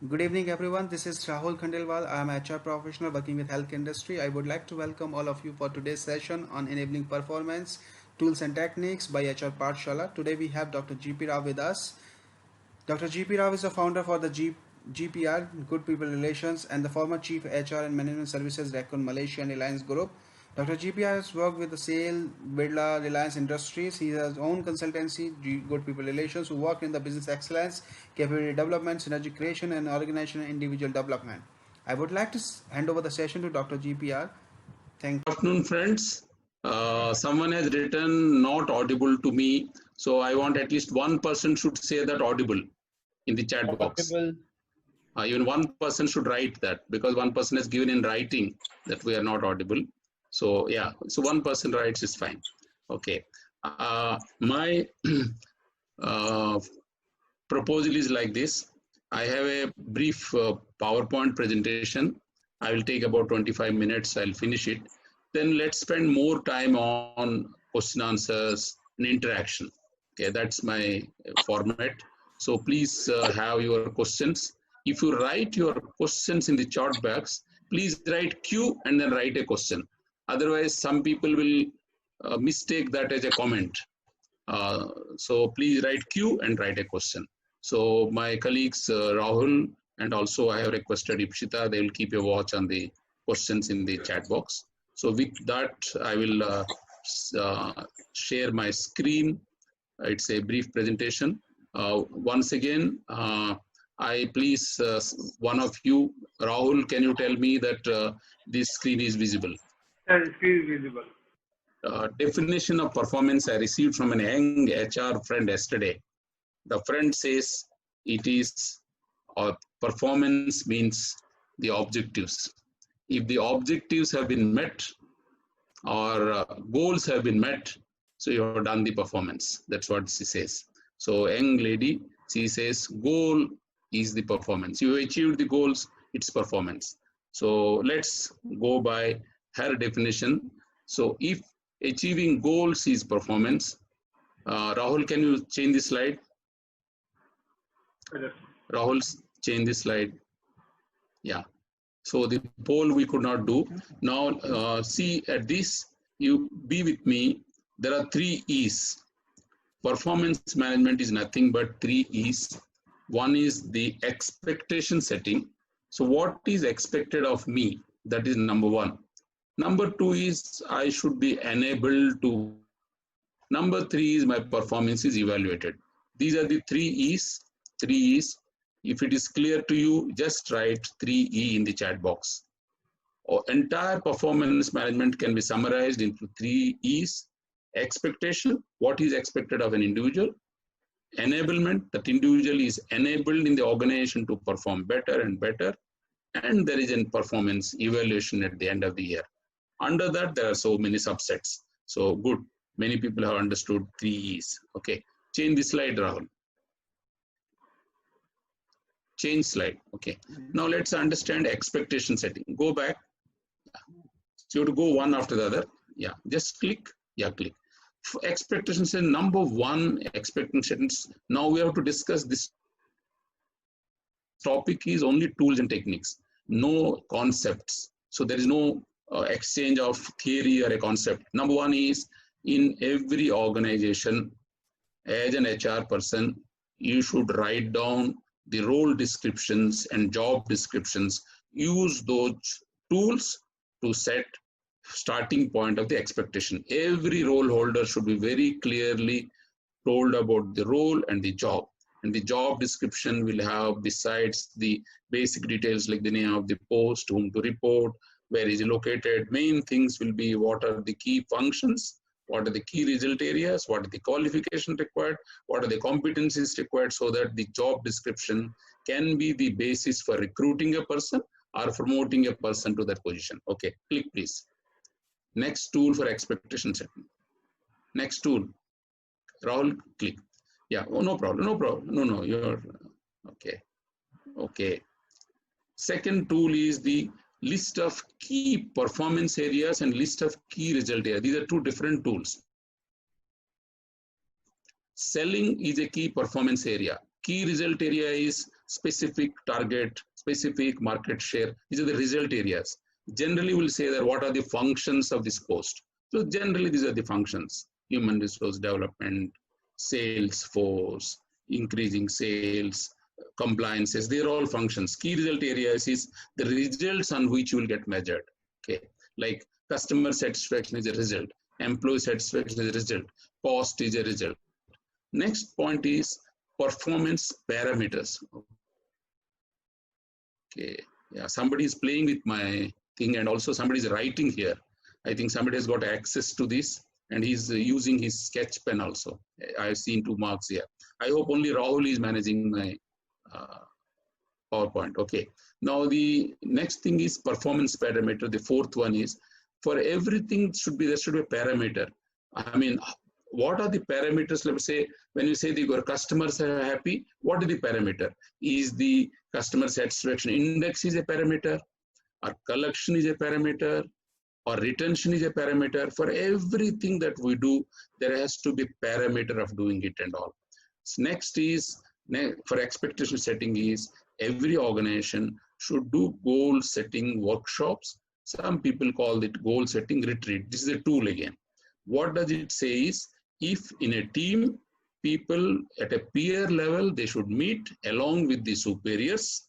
Good evening, everyone. This is Rahul Khandelwal. I am a HR professional working with health industry. I would like to welcome all of you for today's session on enabling performance, tools and techniques by HR Pathshala. Today we have Dr. GP Rao with us. Dr. GP Rao is the founder for the GPR, Good People Relations, and the former Chief HR and Management Services Recon Malaysia and Reliance Group. Dr. GPR has worked with the SAIL, Birla, Reliance Industries. He has his own consultancy, Good People Relations, who work in the business excellence, capability development, synergy creation, and organization and individual development. I would like to hand over the session to Dr. GPR. Thank Good afternoon, friends. Someone has written not audible to me, so I want at least one person should say that audible in the chat box. Even one person should write that, because one person has given in writing that we are not audible. So yeah, so one person writes is fine. Okay. My proposal is like this. I have a brief PowerPoint presentation. I will take about 25 minutes. I'll finish it. Then let's spend more time on question answers and interaction. Okay, that's my format. So please have your questions. If you write your questions in the chat box, please write Q and then write a question. Otherwise, some people will mistake that as a comment. So please write Q and write a question. So my colleagues Rahul and also I have requested Ipshita, they will keep a watch on the questions in the chat box. So with that, I will share my screen. It's a brief presentation. Once again, I please, one of you, Rahul, can you tell me that this screen is visible? Yes, screen is visible. Definition of performance I received from an young HR friend yesterday. The friend says it is performance means the objectives. If the objectives have been met or goals have been met, so you have done the performance. That's what she says. So young lady, she says goal is the performance. You achieved the goals, it's performance. So let's go by her definition. So if achieving goals is performance, Rahul, can you change the slide? Yes. Rahul, change the slide. Yeah. So the poll we could not do. Now see at this, you be with me. There are 3 E's. Performance management is nothing but 3 E's. One is the expectation setting. So what is expected of me? That is number 1. Number 2 is I should be enabled to. Number 3 is my performance is evaluated. These are the 3 E's. 3 E's. If it is clear to you, just write 3E in the chat box. Entire performance management can be summarized into 3 E's. Expectation, what is expected of an individual. Enablement, that individual is enabled in the organization to perform better and better. And there is a performance evaluation at the end of the year. Under that, there are so many subsets. So good, many people have understood 3 E's. Okay, change the slide, Rahul. Change slide. Okay. Now let's understand expectation setting. Go back. So you have to go one after the other. Yeah. Just click. Yeah, click. Expectation setting, number 1 expectations. Now we have to discuss this topic is only tools and techniques, no concepts. So there is no exchange of theory or a concept. Number 1 is in every organization, as an HR person, you should write down the role descriptions and job descriptions. Use those tools to set starting point of the expectation. Every role holder should be very clearly told about the role and the job. And the job description will have, besides the basic details like the name of the post, whom to report, where is it located, main things will be what are the key functions, what are the key result areas, what are the qualifications required, what are the competencies required, so that the job description can be the basis for recruiting a person or promoting a person to that position. Okay, click please. Next tool for expectation setting. Next tool. Rahul, click. Yeah, oh, no problem, no problem. No, you're okay. Okay. Second tool is the list of key performance areas and list of key result areas. These are 2 different tools. Selling is a key performance area. Key result area is specific target, specific market share. These are the result areas. Generally, we'll say that what are the functions of this post. So generally, these are the functions: human resource development, sales force, increasing sales, compliances. They're all functions. Key result areas is the results on which you will get measured. Okay, like customer satisfaction is a result, employee satisfaction is a result, cost is a result. Next point is performance parameters. Okay, yeah, somebody is playing with my thing, and also somebody is writing here. I think somebody has got access to this, and he's using his sketch pen also. I've seen 2 marks here. I hope only Rahul is managing my PowerPoint. Okay. Now the next thing is performance parameter. The fourth one is, for everything there should be a parameter. I mean, what are the parameters? Let's say when you say your customers are happy, what is the parameter? Is the customer satisfaction index is a parameter, or collection is a parameter, or retention is a parameter? For everything that we do, there has to be parameter of doing it and all. So next is, for expectation setting is, every organization should do goal setting workshops. Some people call it goal setting retreat. This is a tool again. What does it say is, if in a team, people at a peer level, they should meet along with the superiors,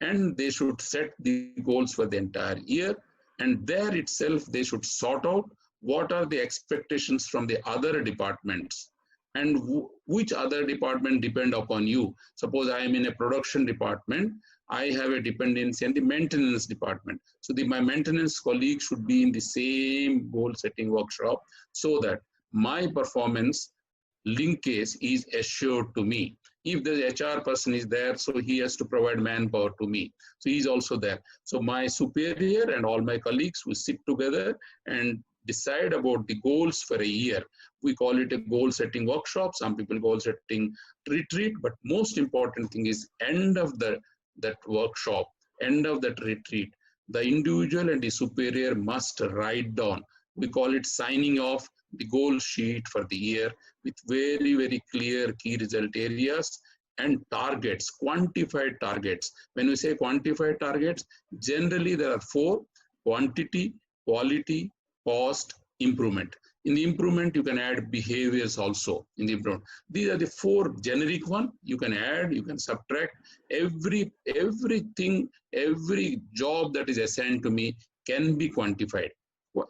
and they should set the goals for the entire year. And there itself, they should sort out what are the expectations from the other departments, and which other department depend upon you. Suppose I am in a production department, I have a dependency on the maintenance department. So my maintenance colleagues should be in the same goal setting workshop, so that my performance linkage is assured to me. If the HR person is there, so he has to provide manpower to me. So he's also there. So my superior and all my colleagues will sit together and decide about the goals for a year. We call it a goal setting workshop. Some people goal setting retreat, but most important thing is end of that workshop, end of that retreat, the individual and the superior must write down. We call it signing off the goal sheet for the year with very, very clear key result areas and targets, quantified targets. When we say quantified targets, generally there are 4: quantity, quality, cost, improvement. In the improvement, you can add behaviors also in the improvement. These are the 4 generic one. You can add, you can subtract. Everything, every job that is assigned to me can be quantified.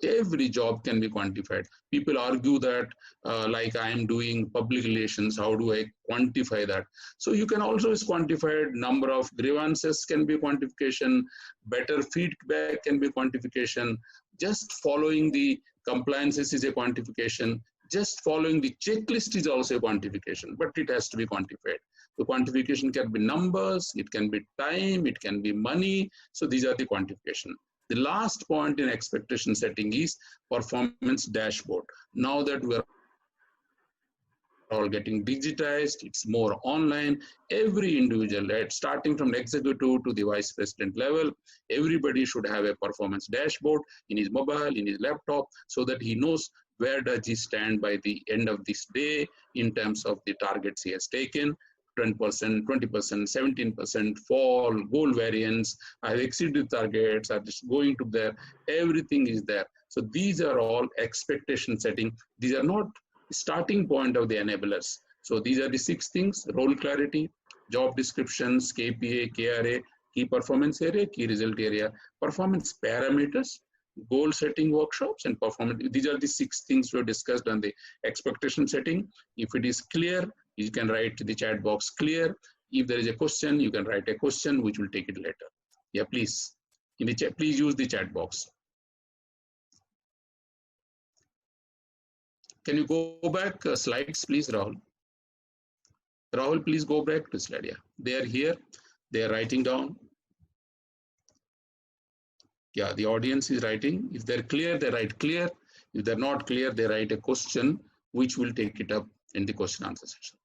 Every job can be quantified. People argue that like I am doing public relations, how do I quantify that? So you can also quantify number of grievances can be quantification, better feedback can be quantification, just following the compliances is a quantification, just following the checklist is also a quantification, but it has to be quantified. The quantification can be numbers, it can be time, it can be money. So these are the quantification. The last point in expectation setting is performance dashboard. Now that we are all getting digitized, it's more online. Every individual, right, starting from executive to the vice president level, everybody should have a performance dashboard in his mobile, in his laptop, so that he knows where does he stand by the end of this day in terms of the targets he has taken. 10%, 20%, 17% fall, goal variance, I have exceeded targets, I'm just going to there, everything is there. So these are all expectation setting. These are not starting point of the enablers. So these are the 6 things: role clarity, job descriptions, KPA, KRA, key performance area, key result area, performance parameters, goal setting workshops, and performance. These are the 6 things we have discussed on the expectation setting. If it is clear, you can write to the chat box clear. If there is a question, you can write a question, which will take it later. Yeah, please. In the chat, please use the chat box. Can you go back slides, please, Rahul? Rahul, please go back to slide. Yeah, they are here. They are writing down. Yeah, the audience is writing. If they're clear, they write clear. If they're not clear, they write a question, which will take it up in the question answer session.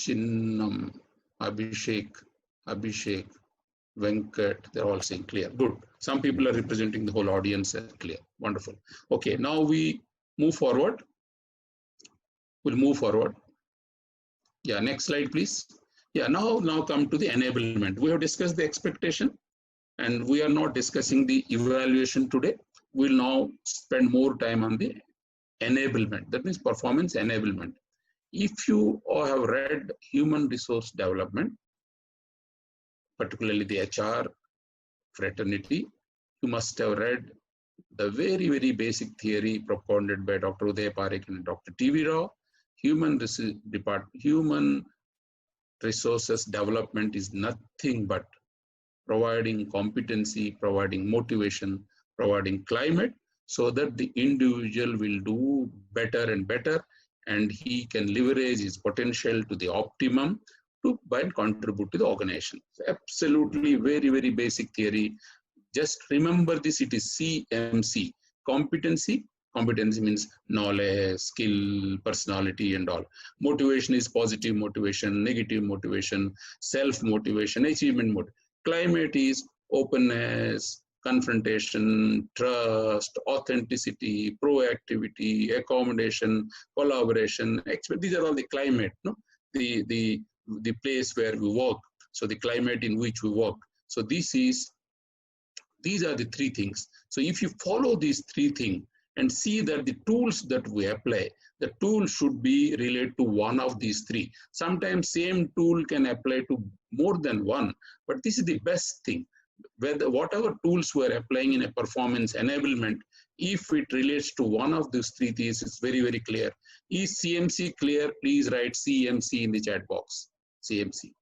Chinnam, Abhishek, Venkat, they're all saying clear. Good. Some people are representing the whole audience as clear. Wonderful. Okay, now we move forward. We'll move forward. Yeah, next slide, please. Yeah, now come to the enablement. We have discussed the expectation, and we are not discussing the evaluation today. We'll now spend more time on the enablement. That means performance enablement. If you have read human resource development, particularly the HR fraternity, you must have read the very, very basic theory propounded by Dr. Uday Parekh and Dr. T.V. Rao. Human resources development is nothing but providing competency, providing motivation, providing climate, so that the individual will do better and better, and he can leverage his potential to the optimum to contribute to the organization. Absolutely very, very basic theory. Just remember this, it is CMC, competency. Competency means knowledge, skill, personality, and all. Motivation is positive motivation, negative motivation, self-motivation, achievement motivation. Climate is openness, confrontation, trust, authenticity, proactivity, accommodation, collaboration. These are all the climate, no? The place where we work. So the climate in which we work. So these are the three things. So if you follow these three things and see that the tools that we apply, the tool should be related to one of these three. Sometimes same tool can apply to more than one, but this is the best thing. Whatever tools we're applying in a performance enablement, if it relates to one of these three things, it's very, very clear. Is CMC clear? Please write CMC in the chat box. CMC.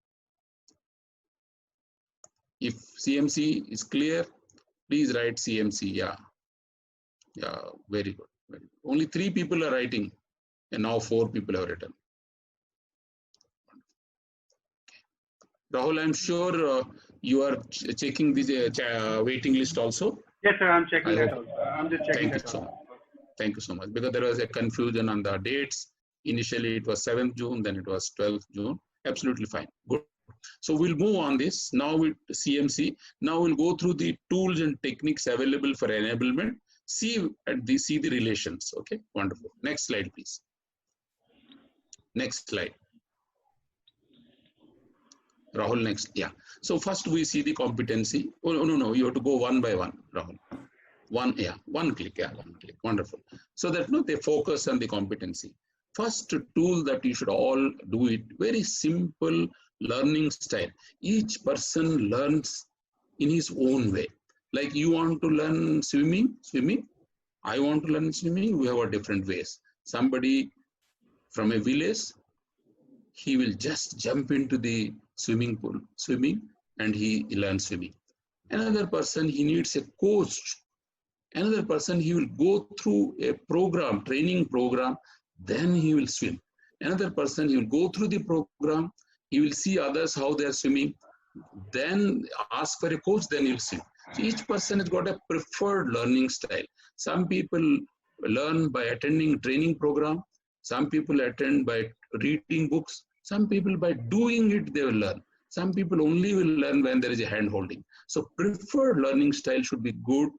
If CMC is clear, please write CMC. Yeah, very good. Very good. Only 3 people are writing, and now 4 people have written. Rahul, I'm sure you are checking the waiting list also. Yes, sir, I'm checking that also. I'm just checking that out. Thank you so much. Because there was a confusion on the dates. Initially, it was 7th June, then it was 12th June. Absolutely fine. Good. So we'll move on this. Now with CMC. Now we'll go through the tools and techniques available for enablement. See the relations. Okay, wonderful. Next slide, please. Next slide. Rahul, next. Yeah. So first we see the competency. Oh, no. You have to go one by one, Rahul. One click. Yeah, one click. Wonderful. So that they focus on the competency. First tool that you should all do it, very simple learning style. Each person learns in his own way. Like you want to learn swimming. I want to learn swimming. We have our different ways. Somebody from a village, he will just jump into the swimming pool, and he learns swimming. Another person, he needs a coach. Another person, he will go through a program, training program, then he will swim. Another person, he will go through the program, he will see others how they are swimming, then ask for a coach, then he will swim. So each person has got a preferred learning style. Some people learn by attending training program. Some people attend by reading books. Some people by doing it, they will learn. Some people only will learn when there is a hand holding. So preferred learning style should be good,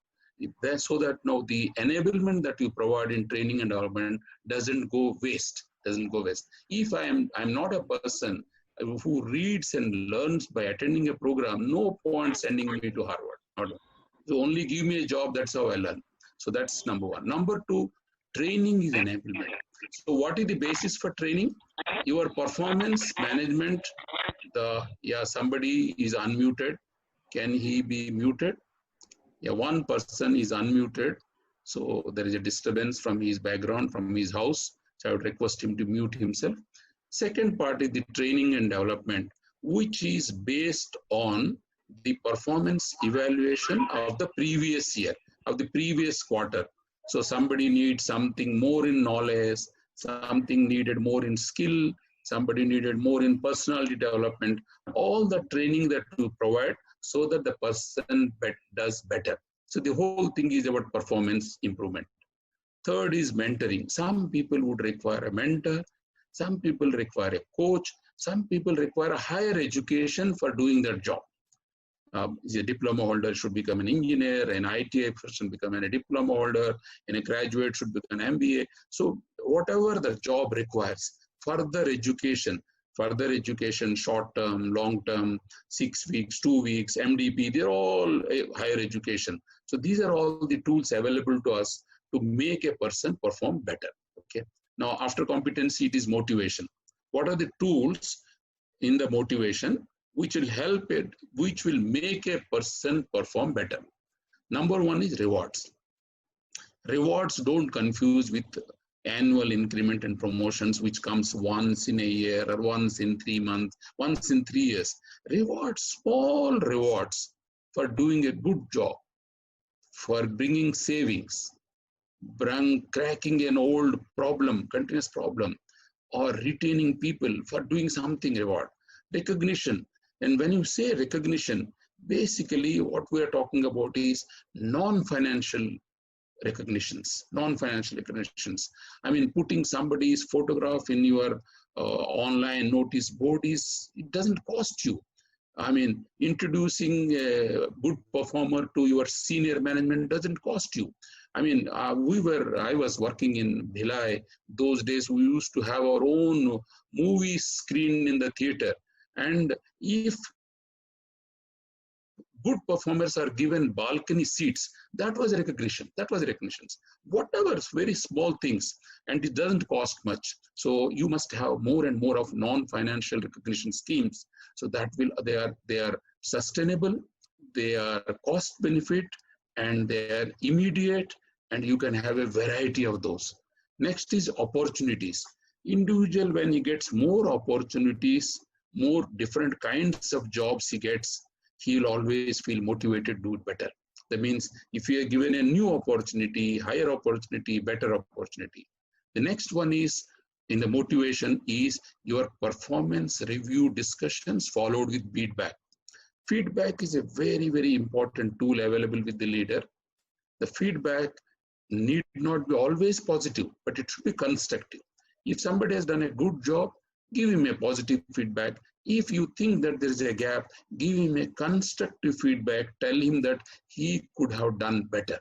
so that now the enablement that you provide in training and development doesn't go waste. If I'm not a person who reads and learns by attending a program, no point sending me to Harvard. So only give me a job, that's how I learn. So that's number one. Number two, training is enablement. So what is the basis for training? Your performance management. Somebody is unmuted. Can he be muted? Yeah, one person is unmuted. So there is a disturbance from his background, from his house. So I would request him to mute himself. Second part is the training and development, which is based on the performance evaluation of the previous year, of the previous quarter. So somebody needs something more in knowledge, something needed more in skill, somebody needed more in personality development, all the training that you provide so that the person does better. So the whole thing is about performance improvement. Third is mentoring. Some people would require a mentor. Some people require a coach. Some people require a higher education for doing their job. A diploma holder should become an engineer, an ITA person become a diploma holder, and a graduate should become an MBA. So whatever the job requires, further education. further education, short term, long term, 6 weeks, 2 weeks, MDP, they're all higher education. So these are all the tools available to us to make a person perform better. Okay. Now, after competency, it is motivation. What are the tools in the motivation which will help it, which will make a person perform better? Number one is rewards. Rewards don't confuse with annual increment and promotions, which comes once in a year or once in 3 months, once in 3 years. Rewards, small rewards for doing a good job, for bringing savings, cracking an old problem, continuous problem, or retaining people for doing something. Reward. Recognition. And when you say recognition, basically what we are talking about is non-financial recognitions. Non-financial recognitions. I mean, putting somebody's photograph in your online notice board it doesn't cost you. I mean, introducing a good performer to your senior management doesn't cost you. I mean, I was working in Bhilai. Those days we used to have our own movie screen in the theater. And if good performers are given balcony seats, that was recognition. That was recognitions. Whatever, very small things, and it doesn't cost much. So you must have more and more of non-financial recognition schemes. So that they are sustainable, they are cost benefit, and they are immediate, and you can have a variety of those. Next is opportunities. Individual, when he gets more opportunities, more different kinds of jobs he gets, he will always feel motivated to do it better. That means if you are given a new opportunity, higher opportunity, better opportunity. The next one is, in the motivation, is your performance review discussions followed with feedback. Feedback is a very, very important tool available with the leader. The feedback need not be always positive, but it should be constructive. If somebody has done a good job, give him a positive feedback. If you think that there is a gap, give him a constructive feedback. Tell him that he could have done better.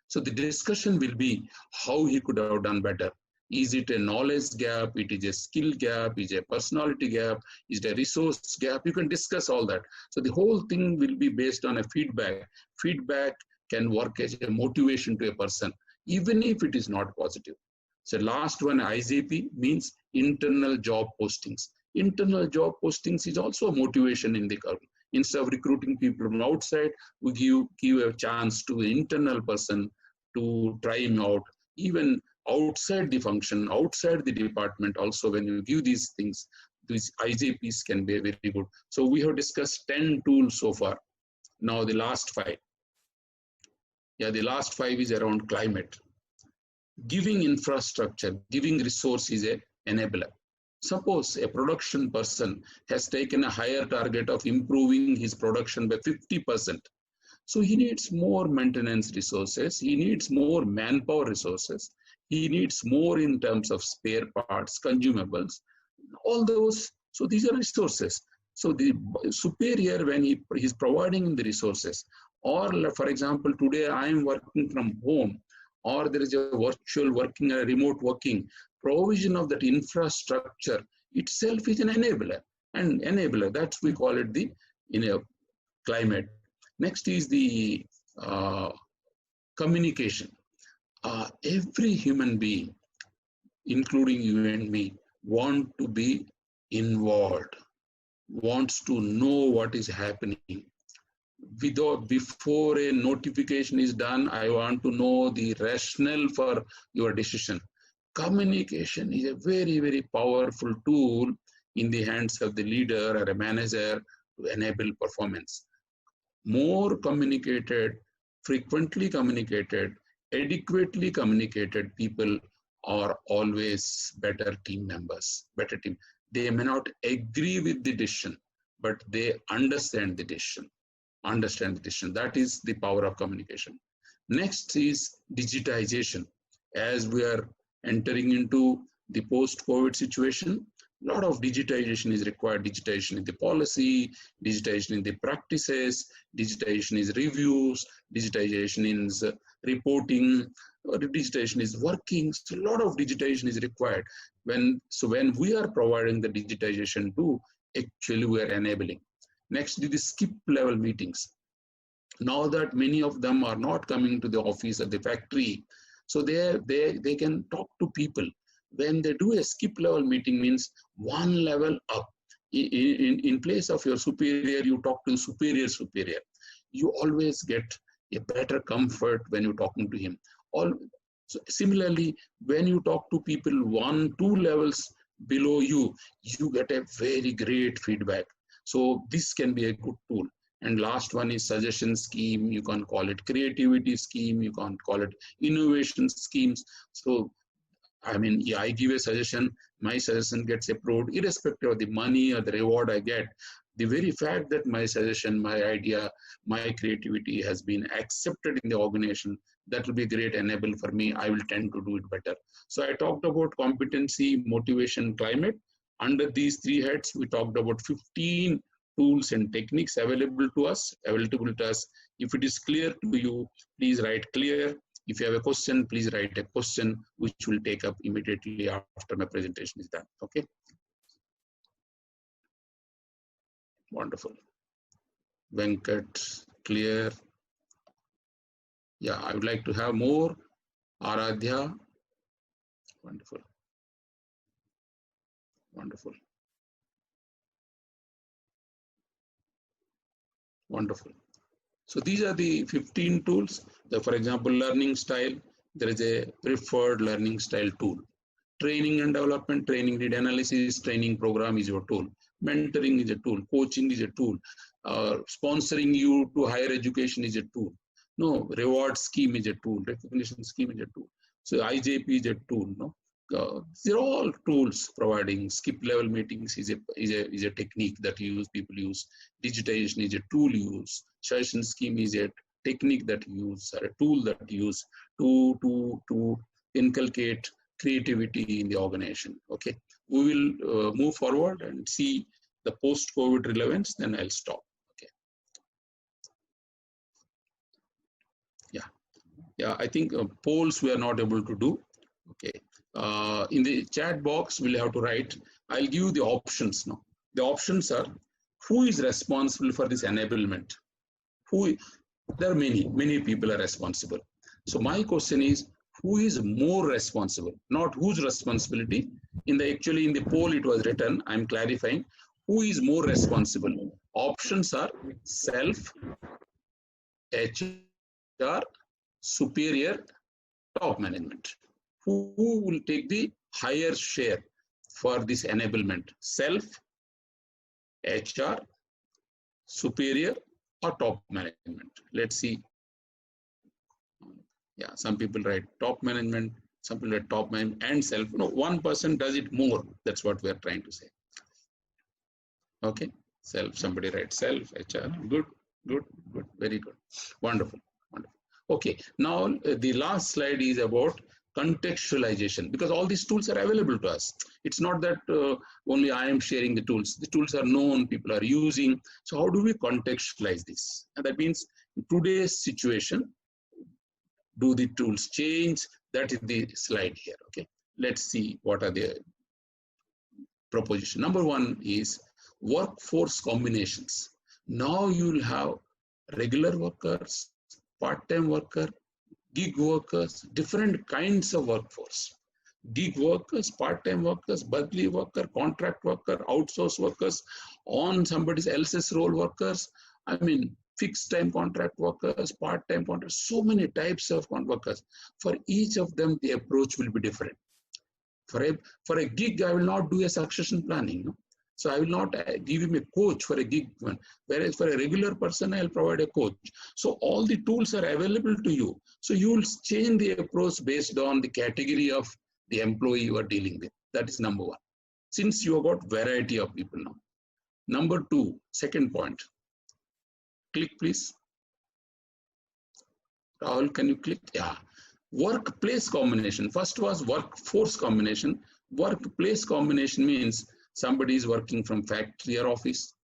So the discussion will be how he could have done better. Is it a knowledge gap? It is a skill gap? Is it a personality gap? Is it a resource gap? You can discuss all that. So the whole thing will be based on a feedback. Feedback can work as a motivation to a person, even if it is not positive. So last one, IJP, means internal job postings. Internal job postings is also a motivation in the curve. Instead of recruiting people from outside, we give a chance to the internal person to try him out. Even outside the function, outside the department also, when you give these things, these IJPs can be very good. So we have discussed 10 tools so far. Now the last 5. Yeah, the last 5 is around climate. Giving infrastructure, giving resource is an enabler. Suppose a production person has taken a higher target of improving his production by 50%. So he needs more maintenance resources. He needs more manpower resources. He needs more in terms of spare parts, consumables, all those. So these are resources. So the superior, when he is providing the resources, or for example, today I am working from home, or there is a virtual working, a remote working, provision of that infrastructure itself is an enabler. And enabler, that's we call it the climate. Next is the communication. Every human being, including you and me, want to be involved, wants to know what is happening. Before a notification is done, I want to know the rationale for your decision. Communication is a very, very powerful tool in the hands of the leader or a manager to enable performance. More communicated, frequently communicated, adequately communicated people are always better team members, better team. They may not agree with the decision, but they understand the decision. That is the power of communication. Next is digitization. As we are entering into the post-COVID situation, a lot of digitization is required. Digitization in the policy, digitization in the practices, digitization is reviews, digitization is reporting, Digitization is working. So a lot of digitization is required. When we are providing the digitization too, actually we are enabling. Next is the skip level meetings. Now that many of them are not coming to the office or the factory, so they can talk to people. When they do a skip level meeting, means one level up. In place of your superior, you talk to superior. You always get a better comfort when you're talking to him. So similarly, when you talk to people 1-2 levels below you, you get a very great feedback. So this can be a good tool. And last one is suggestion scheme. You can call it creativity scheme. You can call it innovation schemes. So, I mean, yeah, I give a suggestion, my suggestion gets approved, irrespective of the money or the reward I get. The very fact that my suggestion, my idea, my creativity has been accepted in the organization, that will be a great enabler for me. I will tend to do it better. So I talked about competency, motivation, climate. Under these 3 heads, we talked about 15 tools and techniques available to us. If it is clear to you, please write clear. If you have a question, please write a question, which will take up immediately after my presentation is done. Okay. Wonderful. Venkat, clear. Yeah, I would like to have more. Aradhya. Wonderful. Wonderful. Wonderful. So these are the 15 tools. For example, learning style, there is a preferred learning style tool. Training and development, training need analysis, training program is your tool. Mentoring is a tool. Coaching is a tool. Sponsoring you to higher education is a tool. No, reward scheme is a tool. Recognition scheme is a tool. So IJP is a tool. No, they're all tools providing. Skip level meetings is a technique that people use. Digitization is a tool used. Suggestion scheme is a technique that you use, or a tool that you use to inculcate creativity in the organization. Okay, we will move forward and see the post-COVID relevance. Then I'll stop. Okay. Yeah. I think polls we are not able to do. Okay. In the chat box, we'll have to write. I'll give you the options now. The options are: who is responsible for this enablement? There are many people are responsible. So my question is, who is more responsible? Not whose responsibility. Actually in the poll it was written, I'm clarifying, who is more responsible? Options are self, HR, superior, top management. Who will take the higher share for this enablement? Self, HR, superior, or top management? Let's see. Yeah, some people write top management, some people write top management and self. No, one person does it more. That's what we are trying to say. Okay, self, somebody writes self, HR. Good, very good. Wonderful. Okay, now the last slide is about contextualization, because all these tools are available to us. It's not that only I am sharing the tools. The tools are known, people are using. So how do we contextualize this? And that means in today's situation, do the tools change? That is the slide here. Okay, let's see what are the proposition. Number 1 is workforce combinations. Now you will have regular workers, part-time worker, gig workers, different kinds of workforce. Gig workers, part-time workers, buddy worker, contract worker, outsource workers, on somebody else's role workers. I mean, fixed time contract workers, part-time contract, so many types of workers. For each of them, the approach will be different. For a gig, I will not do a succession planning. No? So I will not give him a coach for a gig one. Whereas for a regular person, I'll provide a coach. So all the tools are available to you. So you will change the approach based on the category of the employee you are dealing with. That is number 1. Since you have got variety of people now. Number 2, second point. Click, please. Rahul, can you click? Yeah. Workplace combination. First was workforce combination. Workplace combination means somebody is working from factory or office.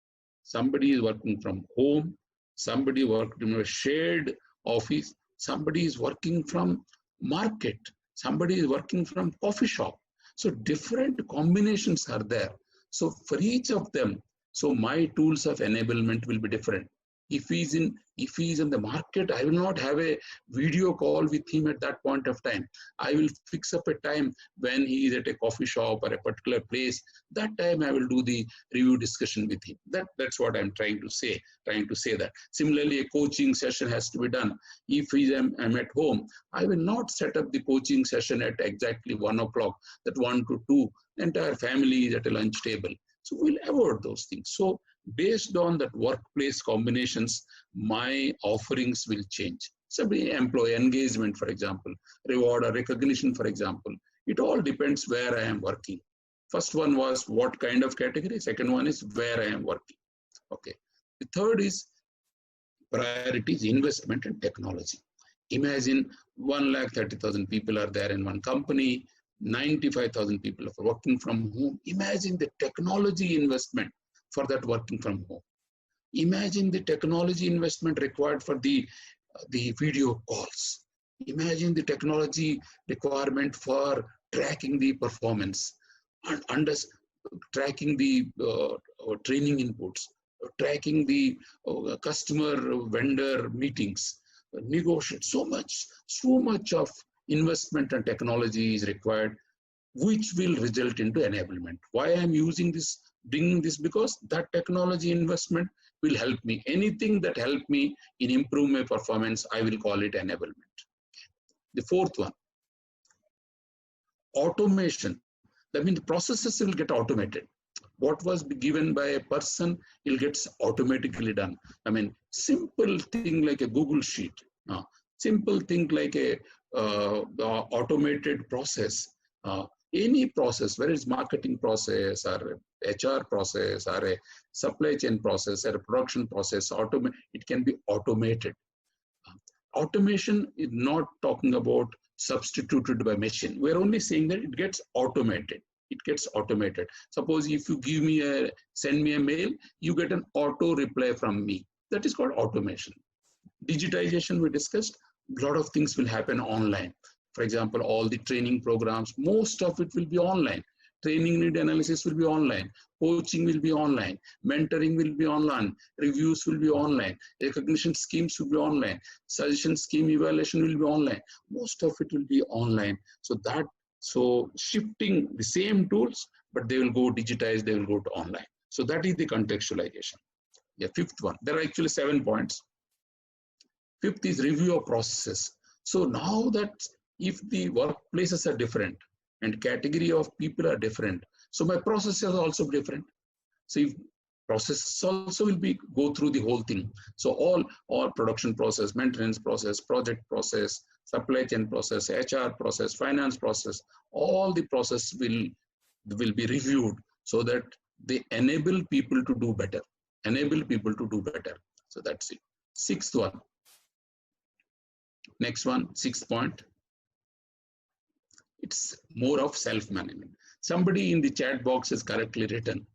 Somebody is working from home. Somebody working in a shared office. Somebody is working from market. Somebody is working from coffee shop. So different combinations are there. So for each of them, so my tools of enablement will be different. If he is in the market, I will not have a video call with him at that point of time. I will fix up a time when he is at a coffee shop or a particular place. That time I will do the review discussion with him. That's what I'm trying to say that. Similarly, a coaching session has to be done. If I'm at home, I will not set up the coaching session at exactly 1 o'clock, that 1 to 2, entire family is at a lunch table. So we'll avoid those things. So based on that workplace combinations, my offerings will change. So employee engagement, for example, reward or recognition, for example, it all depends where I am working. First one was what kind of category. Second one is where I am working. Okay. The third is priorities, investment in technology. Imagine 130,000 people are there in one company, 95,000 people are working from home. Imagine the technology investment for that working from home. Imagine the technology investment required for the video calls. Imagine the technology requirement for tracking the performance and tracking the training inputs, tracking the customer vendor meetings, negotiate. So much of investment and technology is required, which will result into enablement. Why I'm using this, bringing this, because that technology investment will help me. Anything that help me in improve my performance, I will call it enablement. The fourth one, automation. That means the processes will get automated. What was given by a person, it gets automatically done. I mean, simple thing like a Google Sheet, simple thing like a automated process, any process, whether it's marketing process or HR process or a supply chain process or a production process, it can be automated. Automation is not talking about substituted by machine. We're only saying that it gets automated. It gets automated. Suppose if you send me a mail, you get an auto reply from me. That is called automation. Digitization we discussed, a lot of things will happen online. For example, all the training programs, most of it will be online. Training need analysis will be online. Coaching will be online. Mentoring will be online. Reviews will be online. Recognition schemes will be online. Suggestion scheme evaluation will be online. Most of it will be online. So shifting the same tools, but they will go digitized, they will go to online. So that is the contextualization. Yeah, fifth one. There are actually 7 points. Fifth is review of processes. So now that if the workplaces are different and category of people are different, so my processes are also different. So if processes also will be go through the whole thing. So all production process, maintenance process, project process, supply chain process, HR process, finance process, all the process will be reviewed so that they enable people to do better. Enable people to do better. So that's it. Sixth one. Next one, 6th point. It's more of self-management. Somebody in the chat box has correctly written,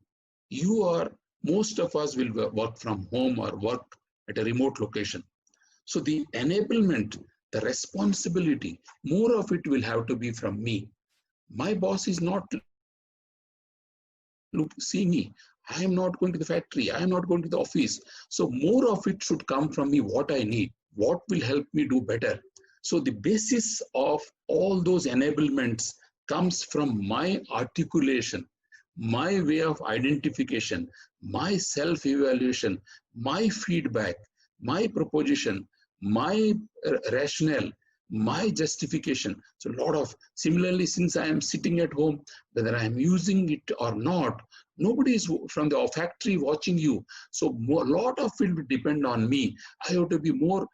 most of us will work from home or work at a remote location. So the enablement, the responsibility, more of it will have to be from me. My boss is not seeing me. I am not going to the factory. I am not going to the office. So more of it should come from me, what I need, what will help me do better. So the basis of all those enablements comes from my articulation, my way of identification, my self-evaluation, my feedback, my proposition, my rationale, my justification. So similarly, since I am sitting at home, whether I am using it or not, nobody is from the factory watching you. So a lot of it will depend on me. I have to be more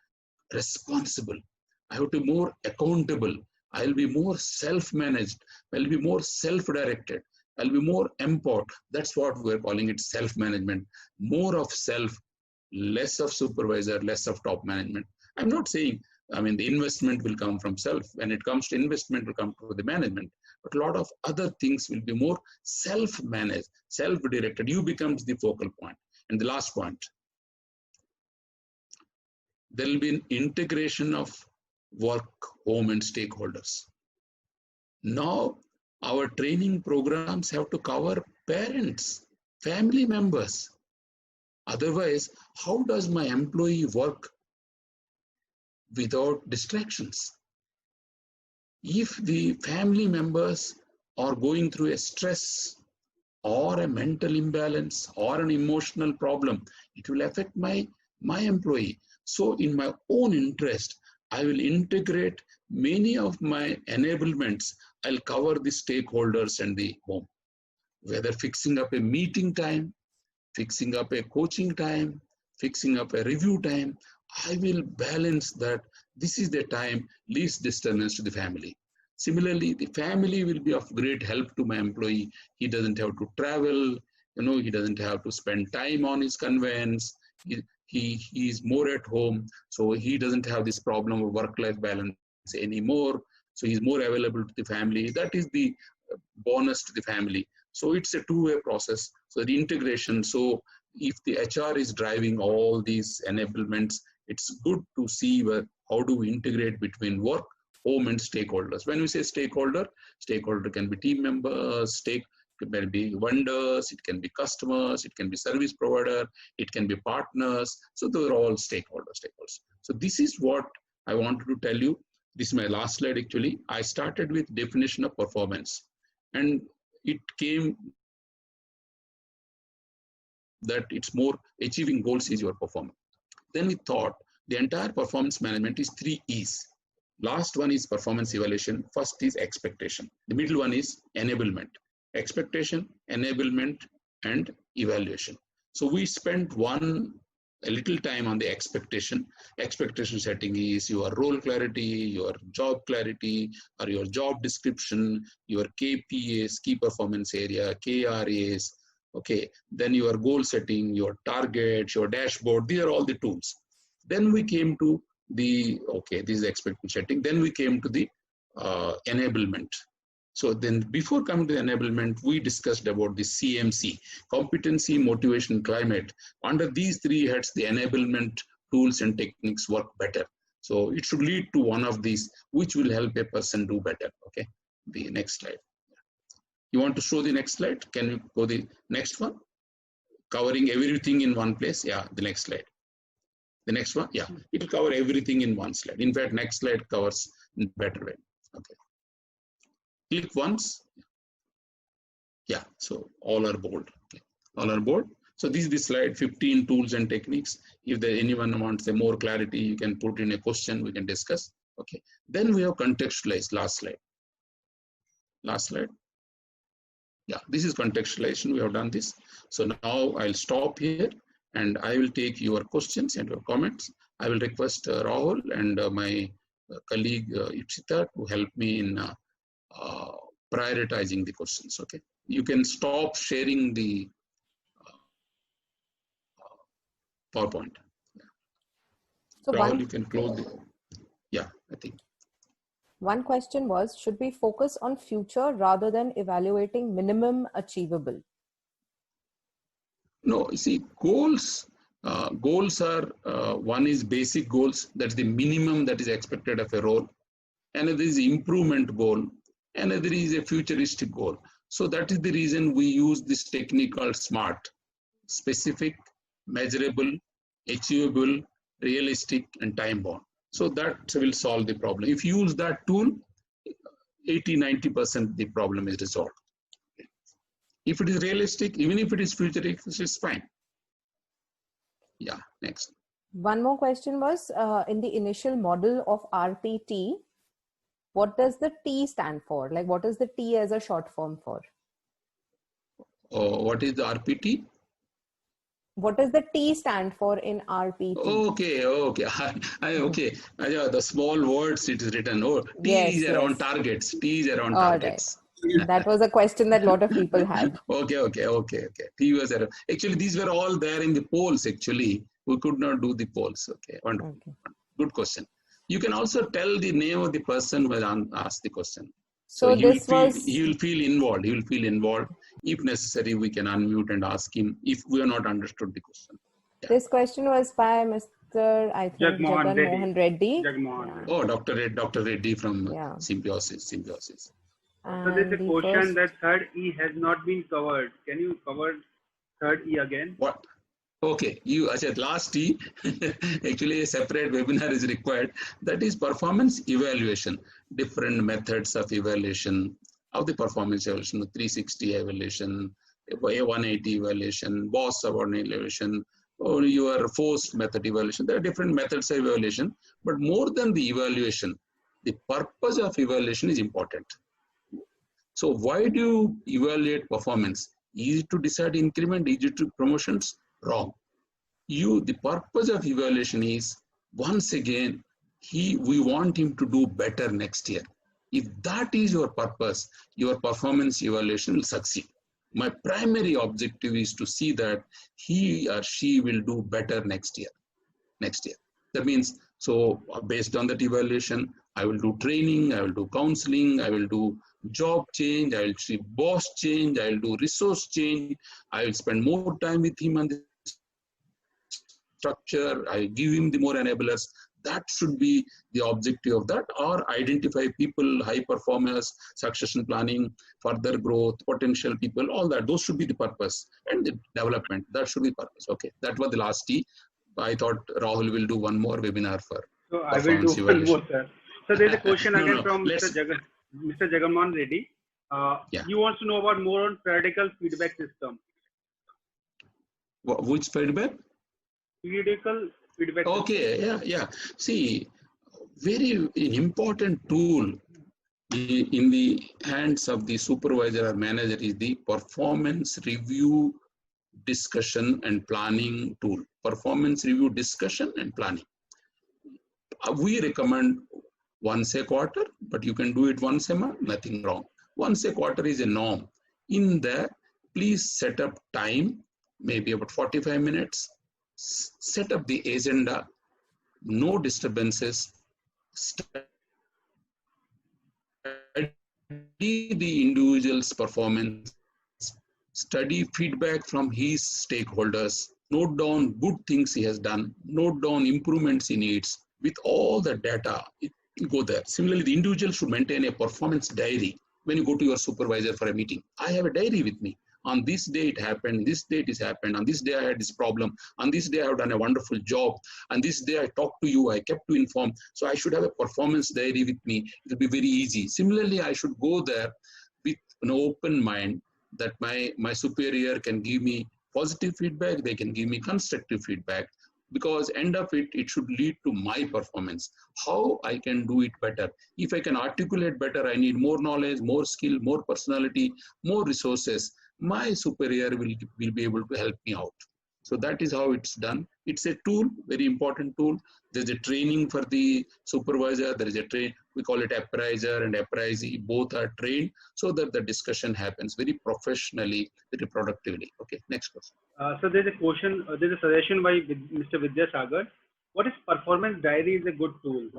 responsible. I have to be more accountable. I'll be more self-managed. I'll be more self-directed. I'll be more empowered. That's what we're calling it, self-management. More of self, less of supervisor, less of top management. I'm not saying, the investment will come from self. When it comes to investment, will come to the management. But a lot of other things will be more self-managed, self-directed. You becomes the focal point. And the last point, there will be an integration of work, home, and stakeholders. Now, our training programs have to cover parents, family members. Otherwise, how does my employee work without distractions? If the family members are going through a stress or a mental imbalance or an emotional problem, it will affect my employee. So in my own interest, I will integrate many of my enablements. I'll cover the stakeholders and the home, whether fixing up a meeting time, fixing up a coaching time, fixing up a review time. I will balance that. This is the time least disturbance to the family. Similarly, the family will be of great help to my employee. He doesn't have to travel, he doesn't have to spend time on his conveyance. He is more at home, so he doesn't have this problem of work-life balance anymore. So he's more available to the family. That is the bonus to the family. So it's a two-way process. So the integration. So if the HR is driving all these enablements, it's good to see how do we integrate between work, home, and stakeholders. When we say stakeholder can be team members, it can be vendors, it can be customers, it can be service provider, it can be partners. So those are all stakeholders. So this is what I wanted to tell you. This is my last slide actually. I started with definition of performance, and it came that it's more achieving goals is your performance. Then we thought the entire performance management is 3 E's. Last one is performance evaluation. First is expectation. The middle one is enablement. Expectation, enablement, and evaluation. So we spent a little time on the expectation. Expectation setting is your role clarity, your job clarity, or your job description, your KPAs, key performance area, KRAs. Okay, then your goal setting, your targets, your dashboard. These are all the tools. Then we came to this is the expectation setting. Then we came to the enablement. So then before coming to the enablement, we discussed about the CMC, competency, motivation, climate. Under these 3 heads, the enablement tools and techniques work better. So it should lead to one of these, which will help a person do better. Okay, the next slide. You want to show the next slide? Can you go the next one? Covering everything in one place. Yeah, the next slide. The next one, yeah, it will cover everything in one slide. In fact, next slide covers in a better way. Okay. Click once. Yeah, so all are bold. Okay. All are bold. So this is the slide, 15 tools and techniques. If anyone wants more clarity, you can put in a question, we can discuss. Okay. Then we have contextualized. Last slide. Last slide. Yeah, this is contextualization. We have done this. So now I'll stop here and I will take your questions and your comments. I will request Rahul and my colleague Ipsita to help me in prioritizing the questions. Okay, you can stop sharing the PowerPoint. So Rahul, you can close the. Yeah, I think. One question was, should we focus on future rather than evaluating minimum achievable? No, you see, goals are, one is basic goals, that's the minimum that is expected of a role. Another is improvement goal. Another is a futuristic goal. So that is the reason we use this technique called SMART: specific, measurable, achievable, realistic, and time-bound. So that will solve the problem. If you use that tool, 80–90% the problem is resolved. If it is realistic, even if it is futuristic, it's fine. Yeah, next. One more question was, in the initial model of RPT, what does the T stand for? Like, what is the T as a short form for? What is the RPT? What does the T stand for in RPT? Okay. Okay. The small words it is written. Oh, T yes, is around targets. T is around all targets. Right. That was a question that a lot of people had. Okay. T was around. Actually, these were all there in the polls. Actually, we could not do the polls. Okay, wonderful. Okay. Good question. You can also tell the name of the person who asked the question. So he will feel involved. He will feel involved. If necessary, we can unmute and ask him if we are not understood the question. Yeah. This question was by Dr. I think Jagmohan Jagan Mohan Reddy. Jagmohan Yeah. Reddy. Oh, Dr. Reddy from Yeah. Symbiosis. So there's a And the question first, that third E has not been covered. Can you cover third E again? What? Okay, I said last T, actually a separate webinar is required. That is performance evaluation, different methods of evaluation of the performance evaluation, 360 evaluation, a 180 evaluation, boss subordinate evaluation, or your forced method evaluation. There are different methods of evaluation, but more than the evaluation, the purpose of evaluation is important. So why do you evaluate performance? Easy to decide increment, easy to promotions? Wrong. The purpose of evaluation is, once again, we want him to do better next year. If that is your purpose, your performance evaluation will succeed. My primary objective is to see that he or she will do better next year. That means, so based on that evaluation, I will do training, I will do counseling, I will do job change, I will see boss change, I will do resource change, I will spend more time with him on the structure, I give him the more enablers. That should be the objective of that, or identify people, high performers, succession planning, further growth, potential people, all that. Those should be the purpose, and the development, that should be purpose. Okay, that was the last T. I thought Rahul will do one more webinar for So I will do one more, sir. So there's a question again from Mr. Jagmohan Reddy. He wants to know about more on periodical feedback system. Which feedback? Periodical feedback. Okay, yeah. See, very important tool in the hands of the supervisor or manager is the performance review discussion and planning tool. Performance review discussion and planning. We recommend once a quarter, but you can do it once a month, nothing wrong. Once a quarter is a norm. In there, please set up time, maybe about 45 minutes, set up the agenda, no disturbances, study the individual's performance, study feedback from his stakeholders, note down good things he has done, note down improvements he needs. With all the data, go there. Similarly, the individual should maintain a performance diary when you go to your supervisor for a meeting. I have a diary with me. On this day it happened, this date is happened, on this day I had this problem, on this day I have done a wonderful job, on this day I talked to you, I kept you informed. So I should have a performance diary with me. It will be very easy. Similarly, I should go there with an open mind that my superior can give me positive feedback, they can give me constructive feedback, because end of it, it should lead to my performance. How I can do it better. If I can articulate better, I need more knowledge, more skill, more personality, more resources. My superior will be able to help me out. So that is how it's done. It's a tool, very important tool. There's a training for the supervisor. There is a we call it appraiser and appraisee. Both are trained so that the discussion happens very professionally, very productively. Okay, next question. So there's a question, there's a suggestion by Mr. Vidyasagar. What is performance diary is a good tool?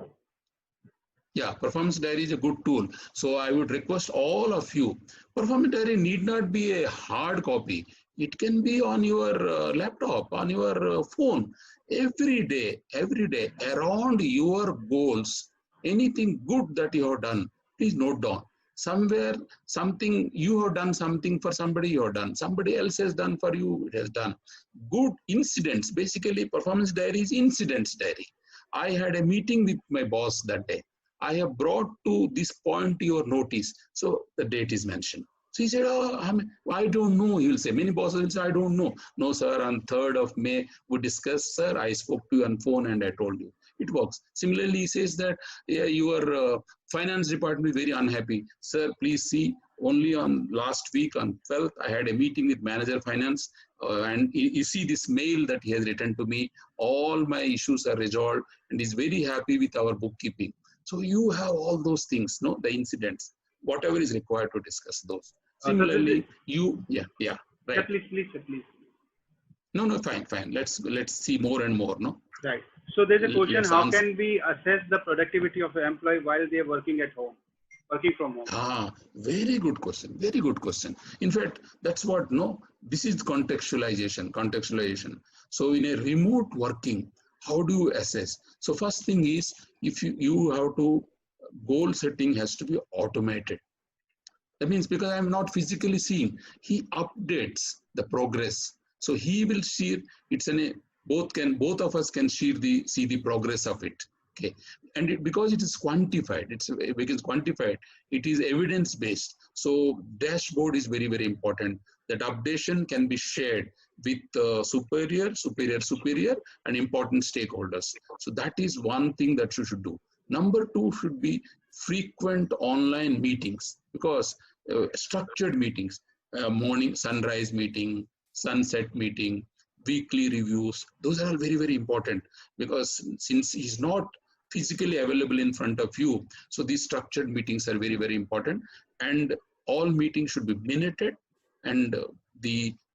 Yeah, performance diary is a good tool. So I would request all of you, performance diary need not be a hard copy. It can be on your laptop, on your phone. Every day, around your goals, anything good that you have done, please note down. Somewhere, something, you have done something for somebody, you have done. Somebody else has done for you, it has done. Good incidents, basically performance diary is incidents diary. I had a meeting with my boss that day. I have brought to this point your notice. So the date is mentioned. So he said, oh, I don't know. He will say, many bosses will say, I don't know. No, sir, on 3rd of May, we discussed, sir, I spoke to you on phone and I told you. It works. Similarly, he says that your finance department is very unhappy. Sir, please see, only on last week on 12th, I had a meeting with manager finance and you see this mail that he has written to me. All my issues are resolved and he's very happy with our bookkeeping. So you have all those things, no, the incidents, whatever is required to discuss those. Similarly, right. Yeah, please. No, fine. Let's see more and more, no? Right. So there's a question, how can we assess the productivity of an employee while they are working from home? Very good question. In fact, that's what, no, this is contextualization. So in a remote working, How do you assess? So first thing is, if you have to, goal setting has to be automated. That means because I'm not physically seeing, he updates the progress. So he will see it's both of us can see the progress of it. Okay, and because it is quantified, it is evidence based. So dashboard is very, very important. That updation can be shared with superior, and important stakeholders. So that is one thing that you should do. Number two should be frequent online meetings, because structured meetings, morning sunrise meeting, sunset meeting, weekly reviews, those are all very, very important, because since he's not physically available in front of you, so these structured meetings are very, very important, and all meetings should be minuted and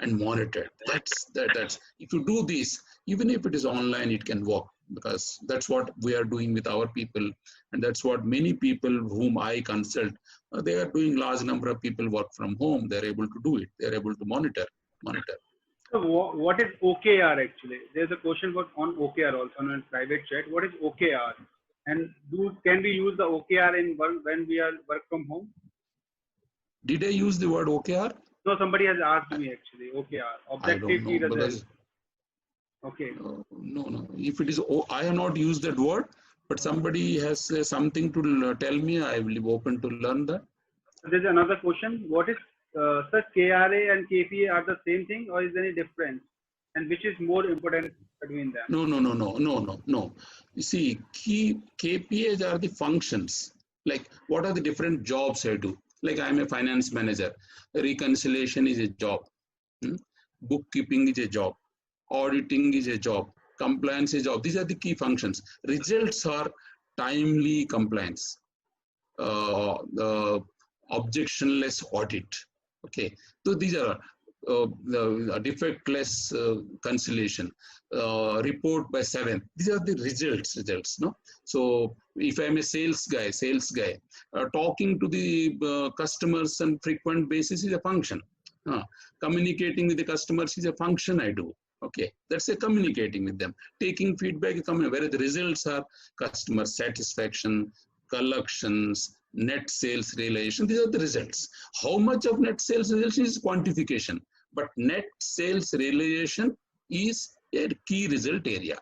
monitored. That's if you do this, even if it is online, it can work, because that's what we are doing with our people, and that's what many people whom I consult, they are doing. Large number of people work from home, they're able to do it, they're able to monitor. So what is OKR actually? There's a question about on OKR also on a private chat. What is OKR? And can we use the OKR in when we are work from home? Did I use the word OKR? No, somebody has asked me actually. OKR, objective key result. Okay. No. If it is, I have not used that word, but somebody has something to tell me, I will be open to learn that. There's another question. What is, sir, KRA and KPA are the same thing, or is there any difference? And which is more important between them? No. You see, KPAs are the functions. Like, what are the different jobs I do? Like, I'm a finance manager. Reconciliation is a job. Bookkeeping is a job. Auditing is a job. Compliance is a job. These are the key functions. Results are timely compliance. The objectionless audit. Okay. So these are the defectless conciliation. Report by 7. These are the results. No. So if I'm a sales guy, talking to the customers on frequent basis is a function. Communicating with the customers is a function I do. Okay, that's a communicating with them. Taking feedback, where the results are customer satisfaction, collections, net sales realization. These are the results. How much of net sales realization is quantification, but net sales realization is a key result area.